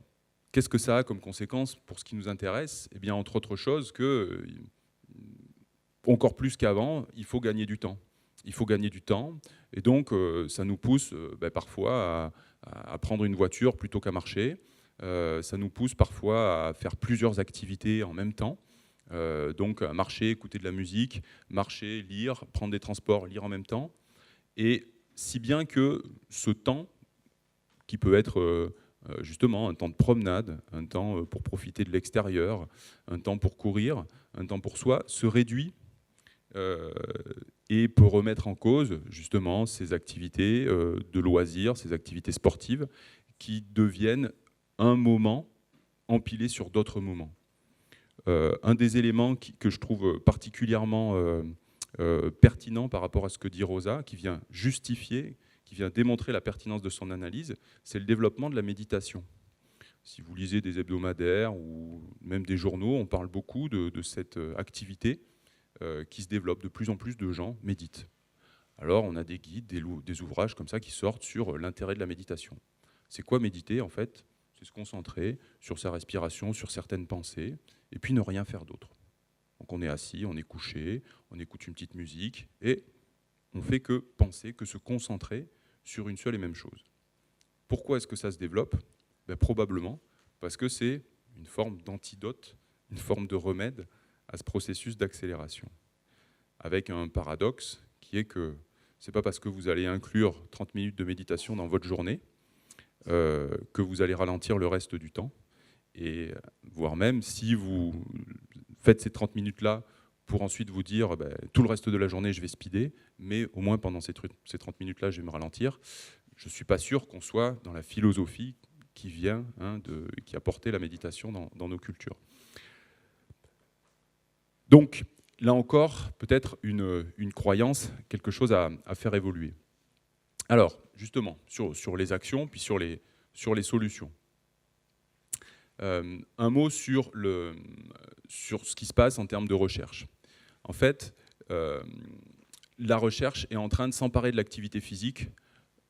qu'est-ce que ça a comme conséquence pour ce qui nous intéresse ? Eh bien, entre autres choses, que, encore plus qu'avant, il faut gagner du temps. Il faut gagner du temps, et donc ça nous pousse parfois à prendre une voiture plutôt qu'à marcher. Ça nous pousse parfois à faire plusieurs activités en même temps. Donc marcher, écouter de la musique, marcher, lire, prendre des transports, lire en même temps. Et si bien que ce temps, qui peut être justement un temps de promenade, un temps pour profiter de l'extérieur, un temps pour courir, un temps pour soi, se réduit et peut remettre en cause justement ces activités de loisirs, ces activités sportives qui deviennent un moment empilé sur d'autres moments. Un des éléments que je trouve particulièrement pertinent par rapport à ce que dit Rosa, qui vient justifier, qui vient démontrer la pertinence de son analyse, c'est le développement de la méditation. Si vous lisez des hebdomadaires ou même des journaux, on parle beaucoup de cette activité qui se développe. De plus en plus de gens méditent. Alors on a des guides, des ouvrages comme ça qui sortent sur l'intérêt de la méditation. C'est quoi méditer en fait ? C'est se concentrer sur sa respiration, sur certaines pensées, et puis ne rien faire d'autre. Donc on est assis, on est couché, on écoute une petite musique, et on fait que penser, que se concentrer sur une seule et même chose. Pourquoi est-ce que ça se développe ? Probablement parce que c'est une forme d'antidote, une forme de remède à ce processus d'accélération. Avec un paradoxe qui est que ce n'est pas parce que vous allez inclure 30 minutes de méditation dans votre journée que vous allez ralentir le reste du temps. Et voire même si vous faites ces 30 minutes-là pour ensuite vous dire tout le reste de la journée je vais speeder, mais au moins pendant ces 30 minutes-là je vais me ralentir, je ne suis pas sûr qu'on soit dans la philosophie qui vient, qui a porté la méditation dans nos cultures. Donc, là encore, peut-être une croyance, quelque chose à faire évoluer. Alors, justement, sur les actions, puis sur les solutions. Un mot sur ce qui se passe en termes de recherche. En fait, la recherche est en train de s'emparer de l'activité physique,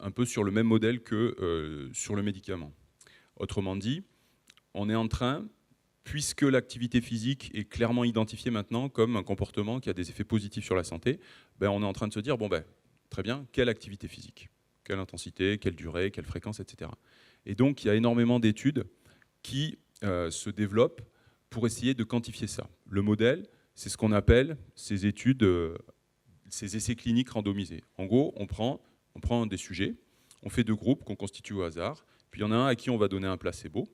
un peu sur le même modèle que sur le médicament. Autrement dit, on est en train, puisque l'activité physique est clairement identifiée maintenant comme un comportement qui a des effets positifs sur la santé, on est en train de se dire, très bien, quelle activité physique ? Quelle intensité, quelle durée, quelle fréquence, etc. Et donc, il y a énormément d'études qui se développent pour essayer de quantifier ça. Le modèle, c'est ce qu'on appelle ces études, ces essais cliniques randomisés. En gros, on prend des sujets, on fait 2 groupes qu'on constitue au hasard, puis il y en a un à qui on va donner un placebo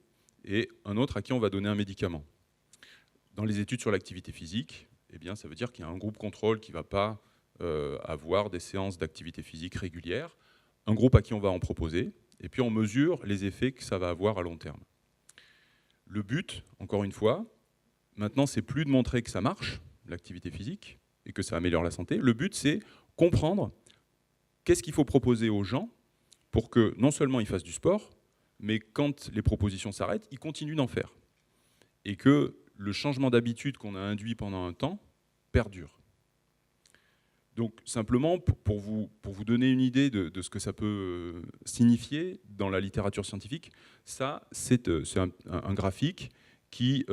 et un autre à qui on va donner un médicament. Dans les études sur l'activité physique, ça veut dire qu'il y a un groupe contrôle qui ne va pas avoir des séances d'activité physique régulières, un groupe à qui on va en proposer, et puis on mesure les effets que ça va avoir à long terme. Le but, encore une fois, maintenant, c'est plus de montrer que ça marche, l'activité physique, et que ça améliore la santé. Le but, c'est comprendre qu'est-ce qu'il faut proposer aux gens pour que non seulement ils fassent du sport, mais quand les propositions s'arrêtent, ils continuent d'en faire. Et que le changement d'habitude qu'on a induit pendant un temps perdure. Donc simplement, pour vous donner une idée de ce que ça peut signifier dans la littérature scientifique, ça, c'est un graphique qui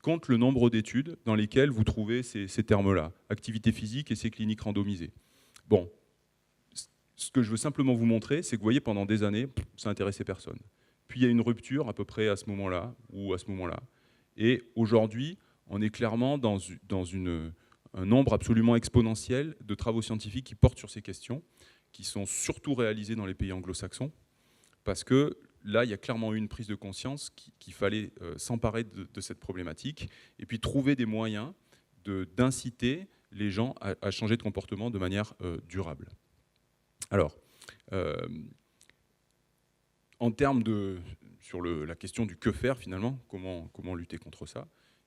compte le nombre d'études dans lesquelles vous trouvez ces termes-là, activité physique et ces cliniques randomisées. Bon, ce que je veux simplement vous montrer, c'est que vous voyez, pendant des années, ça n'intéressait personne. Puis il y a une rupture à peu près à ce moment-là, ou à ce moment-là. Et aujourd'hui, on est clairement dans un nombre absolument exponentiel de travaux scientifiques qui portent sur ces questions, qui sont surtout réalisés dans les pays anglo-saxons, parce que là, il y a clairement eu une prise de conscience qu'il fallait s'emparer de cette problématique, et puis trouver des moyens d'inciter les gens à changer de comportement de manière durable. Alors, en termes sur la question du que faire finalement, comment lutter contre ça,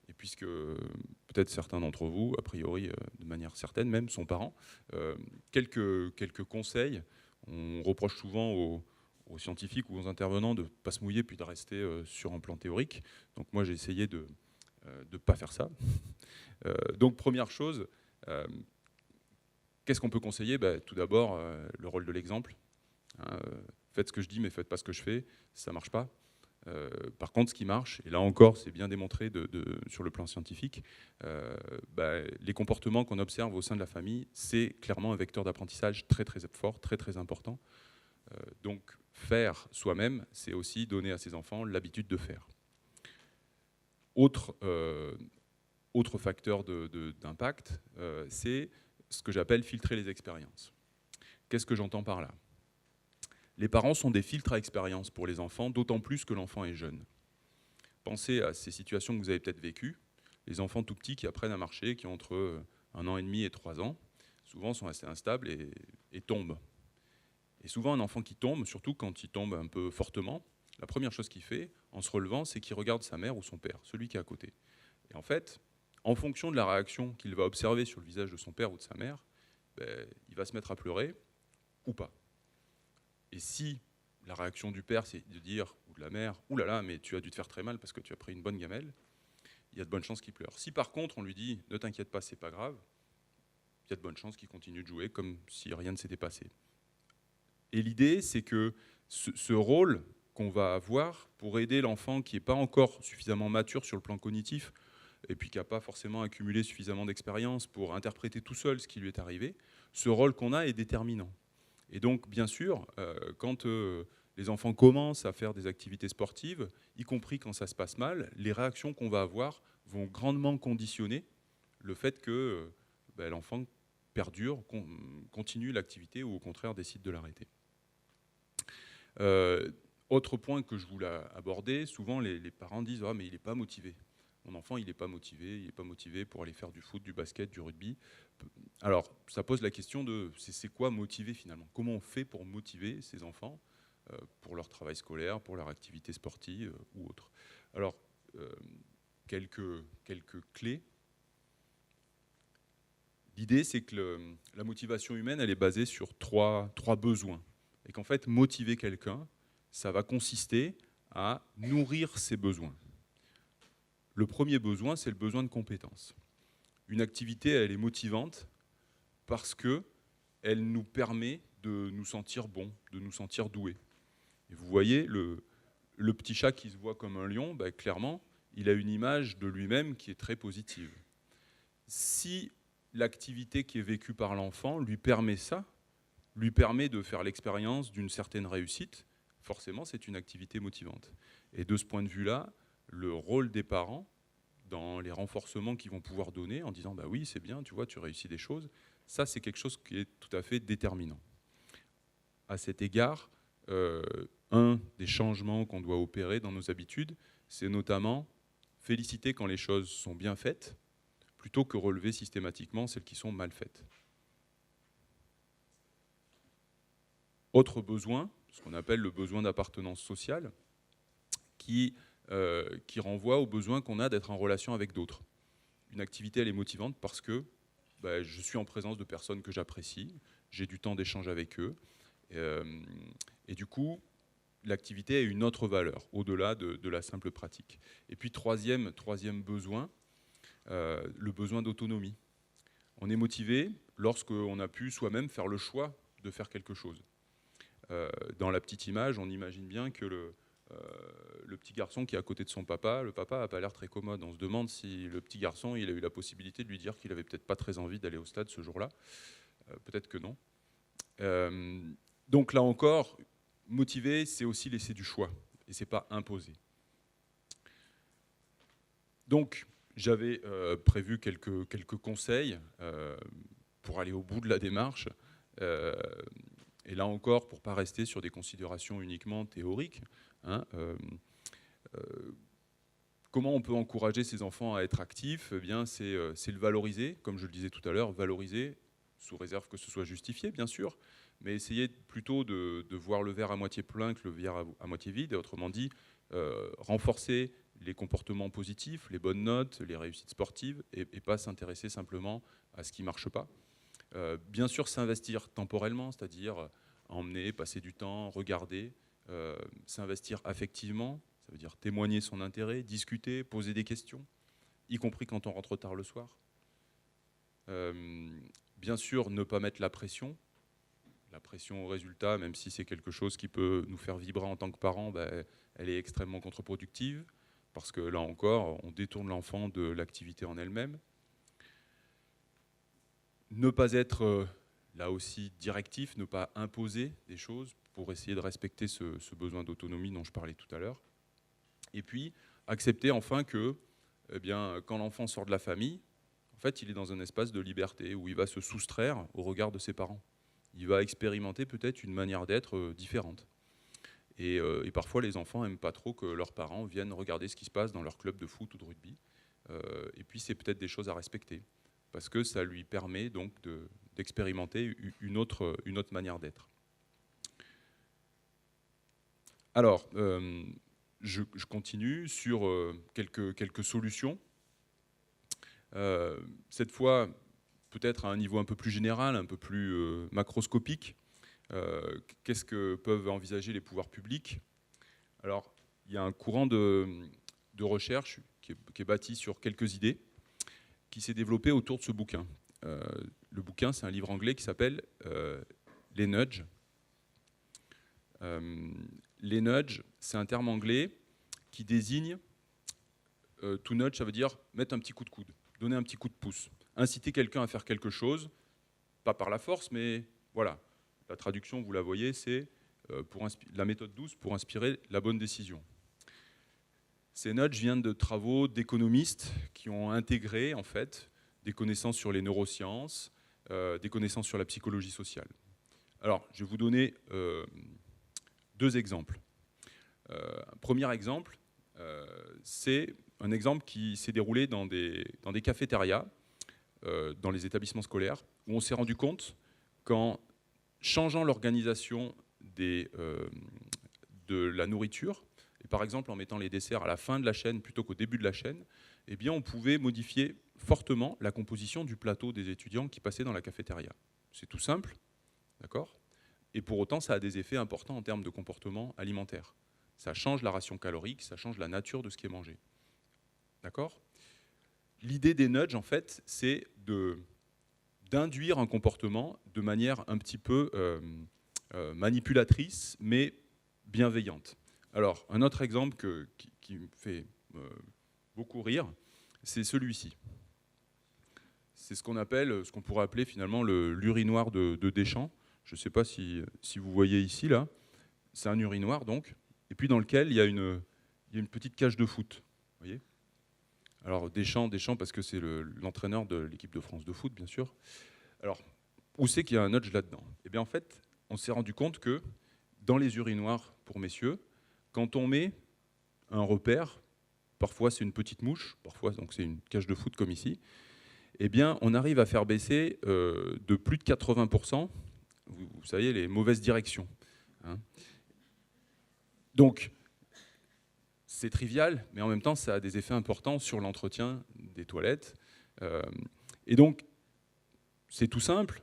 et puisque peut-être certains d'entre vous, a priori de manière certaine même, sont parents, quelques conseils. On reproche souvent aux scientifiques ou aux intervenants de ne pas se mouiller puis de rester sur un plan théorique. Donc moi j'ai essayé de ne pas faire ça. Donc première chose, qu'est-ce qu'on peut conseiller? Tout d'abord, le rôle de l'exemple. Hein, faites ce que je dis mais faites pas ce que je fais, ça ne marche pas. Par contre, ce qui marche, et là encore, c'est bien démontré sur le plan scientifique, les comportements qu'on observe au sein de la famille, c'est clairement un vecteur d'apprentissage très très fort, très très important. Donc, faire soi-même, c'est aussi donner à ses enfants l'habitude de faire. Autre facteur d'impact, c'est ce que j'appelle filtrer les expériences. Qu'est-ce que j'entends par là? Les parents sont des filtres à expérience pour les enfants, d'autant plus que l'enfant est jeune. Pensez à ces situations que vous avez peut-être vécues. Les enfants tout petits qui apprennent à marcher, qui ont entre 1 an et demi et 3 ans, souvent sont assez instables et tombent. Et souvent, un enfant qui tombe, surtout quand il tombe un peu fortement, la première chose qu'il fait, en se relevant, c'est qu'il regarde sa mère ou son père, celui qui est à côté. Et en fait, en fonction de la réaction qu'il va observer sur le visage de son père ou de sa mère, il va se mettre à pleurer ou pas. Et si la réaction du père, c'est de dire, ou de la mère, « Ouh là là, mais tu as dû te faire très mal parce que tu as pris une bonne gamelle », il y a de bonnes chances qu'il pleure. Si par contre, on lui dit, « Ne t'inquiète pas, c'est pas grave », il y a de bonnes chances qu'il continue de jouer comme si rien ne s'était passé. Et l'idée, c'est que ce rôle qu'on va avoir pour aider l'enfant qui n'est pas encore suffisamment mature sur le plan cognitif, et puis qui n'a pas forcément accumulé suffisamment d'expérience pour interpréter tout seul ce qui lui est arrivé, ce rôle qu'on a est déterminant. Et donc, bien sûr, quand les enfants commencent à faire des activités sportives, y compris quand ça se passe mal, les réactions qu'on va avoir vont grandement conditionner le fait que l'enfant perdure, continue l'activité ou au contraire décide de l'arrêter. Autre point que je voulais aborder, souvent les parents disent « Ah, mais il n'est pas motivé. Mon enfant, il n'est pas motivé pour aller faire du foot, du basket, du rugby. » Alors, ça pose la question de c'est quoi motiver finalement? Comment on fait pour motiver ces enfants pour leur travail scolaire, pour leur activité sportive ou autre? Alors, quelques clés. L'idée, c'est que la motivation humaine, elle est basée sur trois besoins. Et qu'en fait, motiver quelqu'un, ça va consister à nourrir ses besoins. Le premier besoin, c'est le besoin de compétence. Une activité, elle est motivante parce qu'elle nous permet de nous sentir bons, de nous sentir doués. Et vous voyez, le petit chat qui se voit comme un lion, clairement, il a une image de lui-même qui est très positive. Si l'activité qui est vécue par l'enfant lui permet ça, lui permet de faire l'expérience d'une certaine réussite, forcément, c'est une activité motivante. Et de ce point de vue-là, le rôle des parents, dans les renforcements qu'ils vont pouvoir donner, en disant « oui, c'est bien, tu vois, tu réussis des choses », ça, c'est quelque chose qui est tout à fait déterminant. À cet égard, un des changements qu'on doit opérer dans nos habitudes, c'est notamment féliciter quand les choses sont bien faites, plutôt que relever systématiquement celles qui sont mal faites. Autre besoin, ce qu'on appelle le besoin d'appartenance sociale, qui renvoie au besoin qu'on a d'être en relation avec d'autres. Une activité, elle est motivante parce que je suis en présence de personnes que j'apprécie, j'ai du temps d'échange avec eux, et du coup, l'activité a une autre valeur, au-delà de la simple pratique. Et puis troisième besoin, le besoin d'autonomie. On est motivé lorsqu'on a pu soi-même faire le choix de faire quelque chose. Dans la petite image, on imagine bien que le petit garçon qui est à côté de son papa, le papa n'a pas l'air très commode. On se demande si le petit garçon il a eu la possibilité de lui dire qu'il n'avait peut-être pas très envie d'aller au stade ce jour-là. Peut-être que non. Donc là encore, motiver, c'est aussi laisser du choix, et ce n'est pas imposer. Donc, j'avais prévu quelques conseils pour aller au bout de la démarche. Et là encore, pour ne pas rester sur des considérations uniquement théoriques, comment on peut encourager ces enfants à être actifs? Eh bien, c'est le valoriser, comme je le disais tout à l'heure, valoriser, sous réserve que ce soit justifié, bien sûr, mais essayer plutôt de voir le verre à moitié plein que le verre à moitié vide, et autrement dit, renforcer les comportements positifs, les bonnes notes, les réussites sportives, et pas s'intéresser simplement à ce qui ne marche pas. Bien sûr, s'investir temporellement, c'est-à-dire emmener, passer du temps, regarder, s'investir affectivement, ça veut dire témoigner son intérêt, discuter, poser des questions, y compris quand on rentre tard le soir. Bien sûr, ne pas mettre la pression au résultat, même si c'est quelque chose qui peut nous faire vibrer en tant que parents, ben, elle est extrêmement contre-productive, parce que là encore, on détourne l'enfant de l'activité en elle-même. Ne pas être, là aussi, directif, ne pas imposer des choses pour essayer de respecter ce besoin d'autonomie dont je parlais tout à l'heure. Et puis, accepter enfin que, eh bien, quand l'enfant sort de la famille, en fait, il est dans un espace de liberté où il va se soustraire au regard de ses parents. Il va expérimenter peut-être une manière d'être différente. Et parfois, les enfants n'aiment pas trop que leurs parents viennent regarder ce qui se passe dans leur club de foot ou de rugby. Et puis, c'est peut-être des choses à respecter, parce que ça lui permet donc d'expérimenter une autre manière d'être. Alors, je continue sur quelques solutions. Cette fois, peut-être à un niveau un peu plus général, un peu plus macroscopique. Qu'est-ce que peuvent envisager les pouvoirs publics? Alors, il y a un courant de recherche qui est bâti sur quelques idées, qui s'est développé autour de ce bouquin. Le bouquin, c'est un livre anglais qui s'appelle Les Nudges. Les nudges, c'est un terme anglais qui désigne, to nudge, ça veut dire mettre un petit coup de coude, donner un petit coup de pouce, inciter quelqu'un à faire quelque chose, pas par la force, mais voilà. La traduction, vous la voyez, c'est la méthode douce pour inspirer la bonne décision. Ces nudges viennent de travaux d'économistes qui ont intégré en fait des connaissances sur les neurosciences, des connaissances sur la psychologie sociale. Alors, je vais vous donner deux exemples. Un premier exemple, c'est un exemple qui s'est déroulé dans des cafétérias, dans les établissements scolaires, où on s'est rendu compte qu'en changeant l'organisation de la nourriture, et par exemple en mettant les desserts à la fin de la chaîne plutôt qu'au début de la chaîne, eh bien on pouvait modifier fortement la composition du plateau des étudiants qui passaient dans la cafétéria. C'est tout simple, d'accord ? Et pour autant, ça a des effets importants en termes de comportement alimentaire. Ça change la ration calorique, ça change la nature de ce qui est mangé. D'accord ? L'idée des nudges, en fait, c'est d'induire un comportement de manière un petit peu manipulatrice, mais bienveillante. Alors, un autre exemple qui me fait beaucoup rire, c'est celui-ci. C'est ce qu'on pourrait appeler finalement l'urinoir de Deschamps. Je ne sais pas si vous voyez ici, là. C'est un urinoir, donc, et puis dans lequel il y a une petite cage de foot. Vous voyez ? Alors, Deschamps, parce que c'est l'entraîneur de l'équipe de France de foot, bien sûr. Alors, où c'est qu'il y a un nudge là-dedans? Eh bien, en fait, on s'est rendu compte que dans les urinoirs pour messieurs, quand on met un repère, parfois c'est une petite mouche, parfois donc c'est une cage de foot comme ici, eh bien, on arrive à faire baisser de plus de 80%, vous savez, les mauvaises directions. Hein. Donc, c'est trivial, mais en même temps, ça a des effets importants sur l'entretien des toilettes. Et donc, c'est tout simple.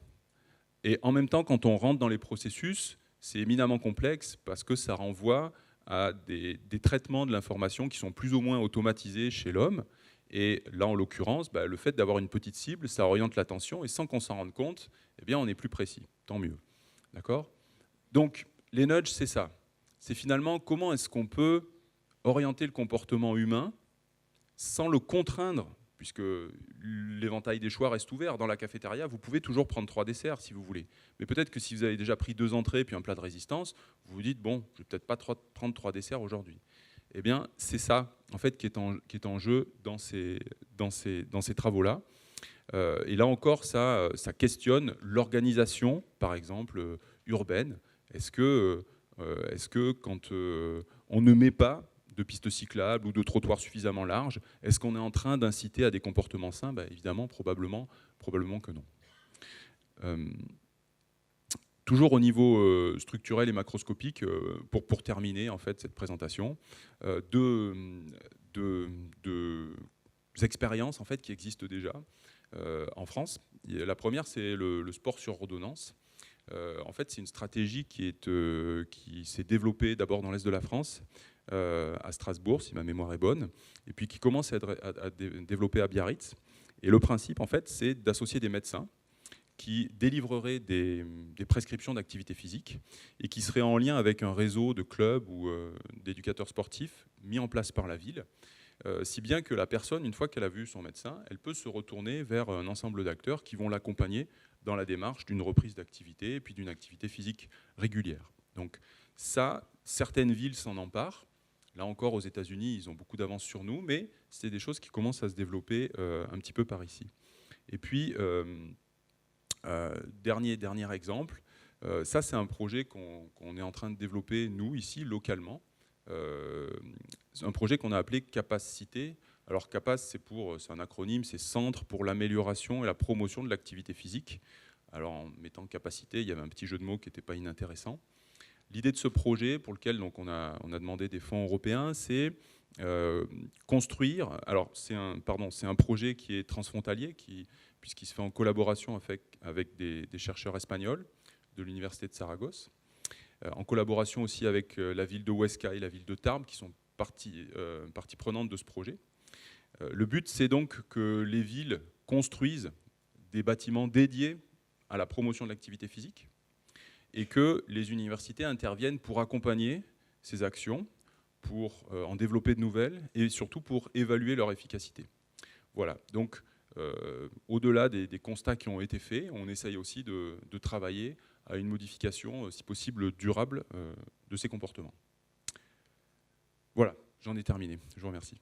Et en même temps, quand on rentre dans les processus, c'est éminemment complexe parce que ça renvoie à des traitements de l'information qui sont plus ou moins automatisés chez l'homme. Et là, en l'occurrence, le fait d'avoir une petite cible, ça oriente l'attention et sans qu'on s'en rende compte, eh bien, on est plus précis. Tant mieux. D'accord ? Donc, les nudges, c'est ça. C'est finalement comment est-ce qu'on peut orienter le comportement humain sans le contraindre, puisque l'éventail des choix reste ouvert. Dans la cafétéria, vous pouvez toujours prendre 3 desserts si vous voulez. Mais peut-être que si vous avez déjà pris 2 entrées puis un plat de résistance, vous vous dites, bon, je vais peut-être pas prendre 3 desserts aujourd'hui. Eh bien, c'est ça, en fait, qui est en jeu dans ces travaux-là. Et là encore, ça questionne l'organisation, par exemple, urbaine. Est-ce que quand on ne met pas de pistes cyclables ou de trottoirs suffisamment larges, est-ce qu'on est en train d'inciter à des comportements sains ? Évidemment, probablement que non. Toujours au niveau structurel et macroscopique, pour terminer en fait cette présentation, deux de expériences en fait, qui existent déjà en France. La première, c'est le sport sur ordonnance. En fait, c'est une stratégie qui s'est développée d'abord dans l'Est de la France, à Strasbourg, si ma mémoire est bonne, et puis qui commence à développer à Biarritz. Et le principe, en fait, c'est d'associer des médecins qui délivreraient des prescriptions d'activité physique et qui seraient en lien avec un réseau de clubs ou d'éducateurs sportifs mis en place par la ville, si bien que la personne, une fois qu'elle a vu son médecin, elle peut se retourner vers un ensemble d'acteurs qui vont l'accompagner dans la démarche d'une reprise d'activité et puis d'une activité physique régulière. Donc ça, certaines villes s'en emparent. Là encore, aux États-Unis, ils ont beaucoup d'avance sur nous, mais c'est des choses qui commencent à se développer un petit peu par ici. Et puis, dernier exemple, ça c'est un projet qu'on est en train de développer, nous, ici, localement. C'est un projet qu'on a appelé Capacité. Alors CAPAS, c'est un acronyme, c'est Centre pour l'amélioration et la promotion de l'activité physique. Alors en mettant capacité, il y avait un petit jeu de mots qui n'était pas inintéressant. L'idée de ce projet, pour lequel donc, on a demandé des fonds européens, c'est construire. Alors c'est un projet qui est transfrontalier, puisqu'il se fait en collaboration avec des chercheurs espagnols de l'université de Saragosse, en collaboration aussi avec la ville de Huesca et la ville de Tarbes, qui sont partie prenante de ce projet. Le but, c'est donc que les villes construisent des bâtiments dédiés à la promotion de l'activité physique et que les universités interviennent pour accompagner ces actions, pour en développer de nouvelles et surtout pour évaluer leur efficacité. Voilà, donc au-delà des constats qui ont été faits, on essaye aussi de travailler à une modification, si possible, durable de ces comportements. Voilà, j'en ai terminé. Je vous remercie.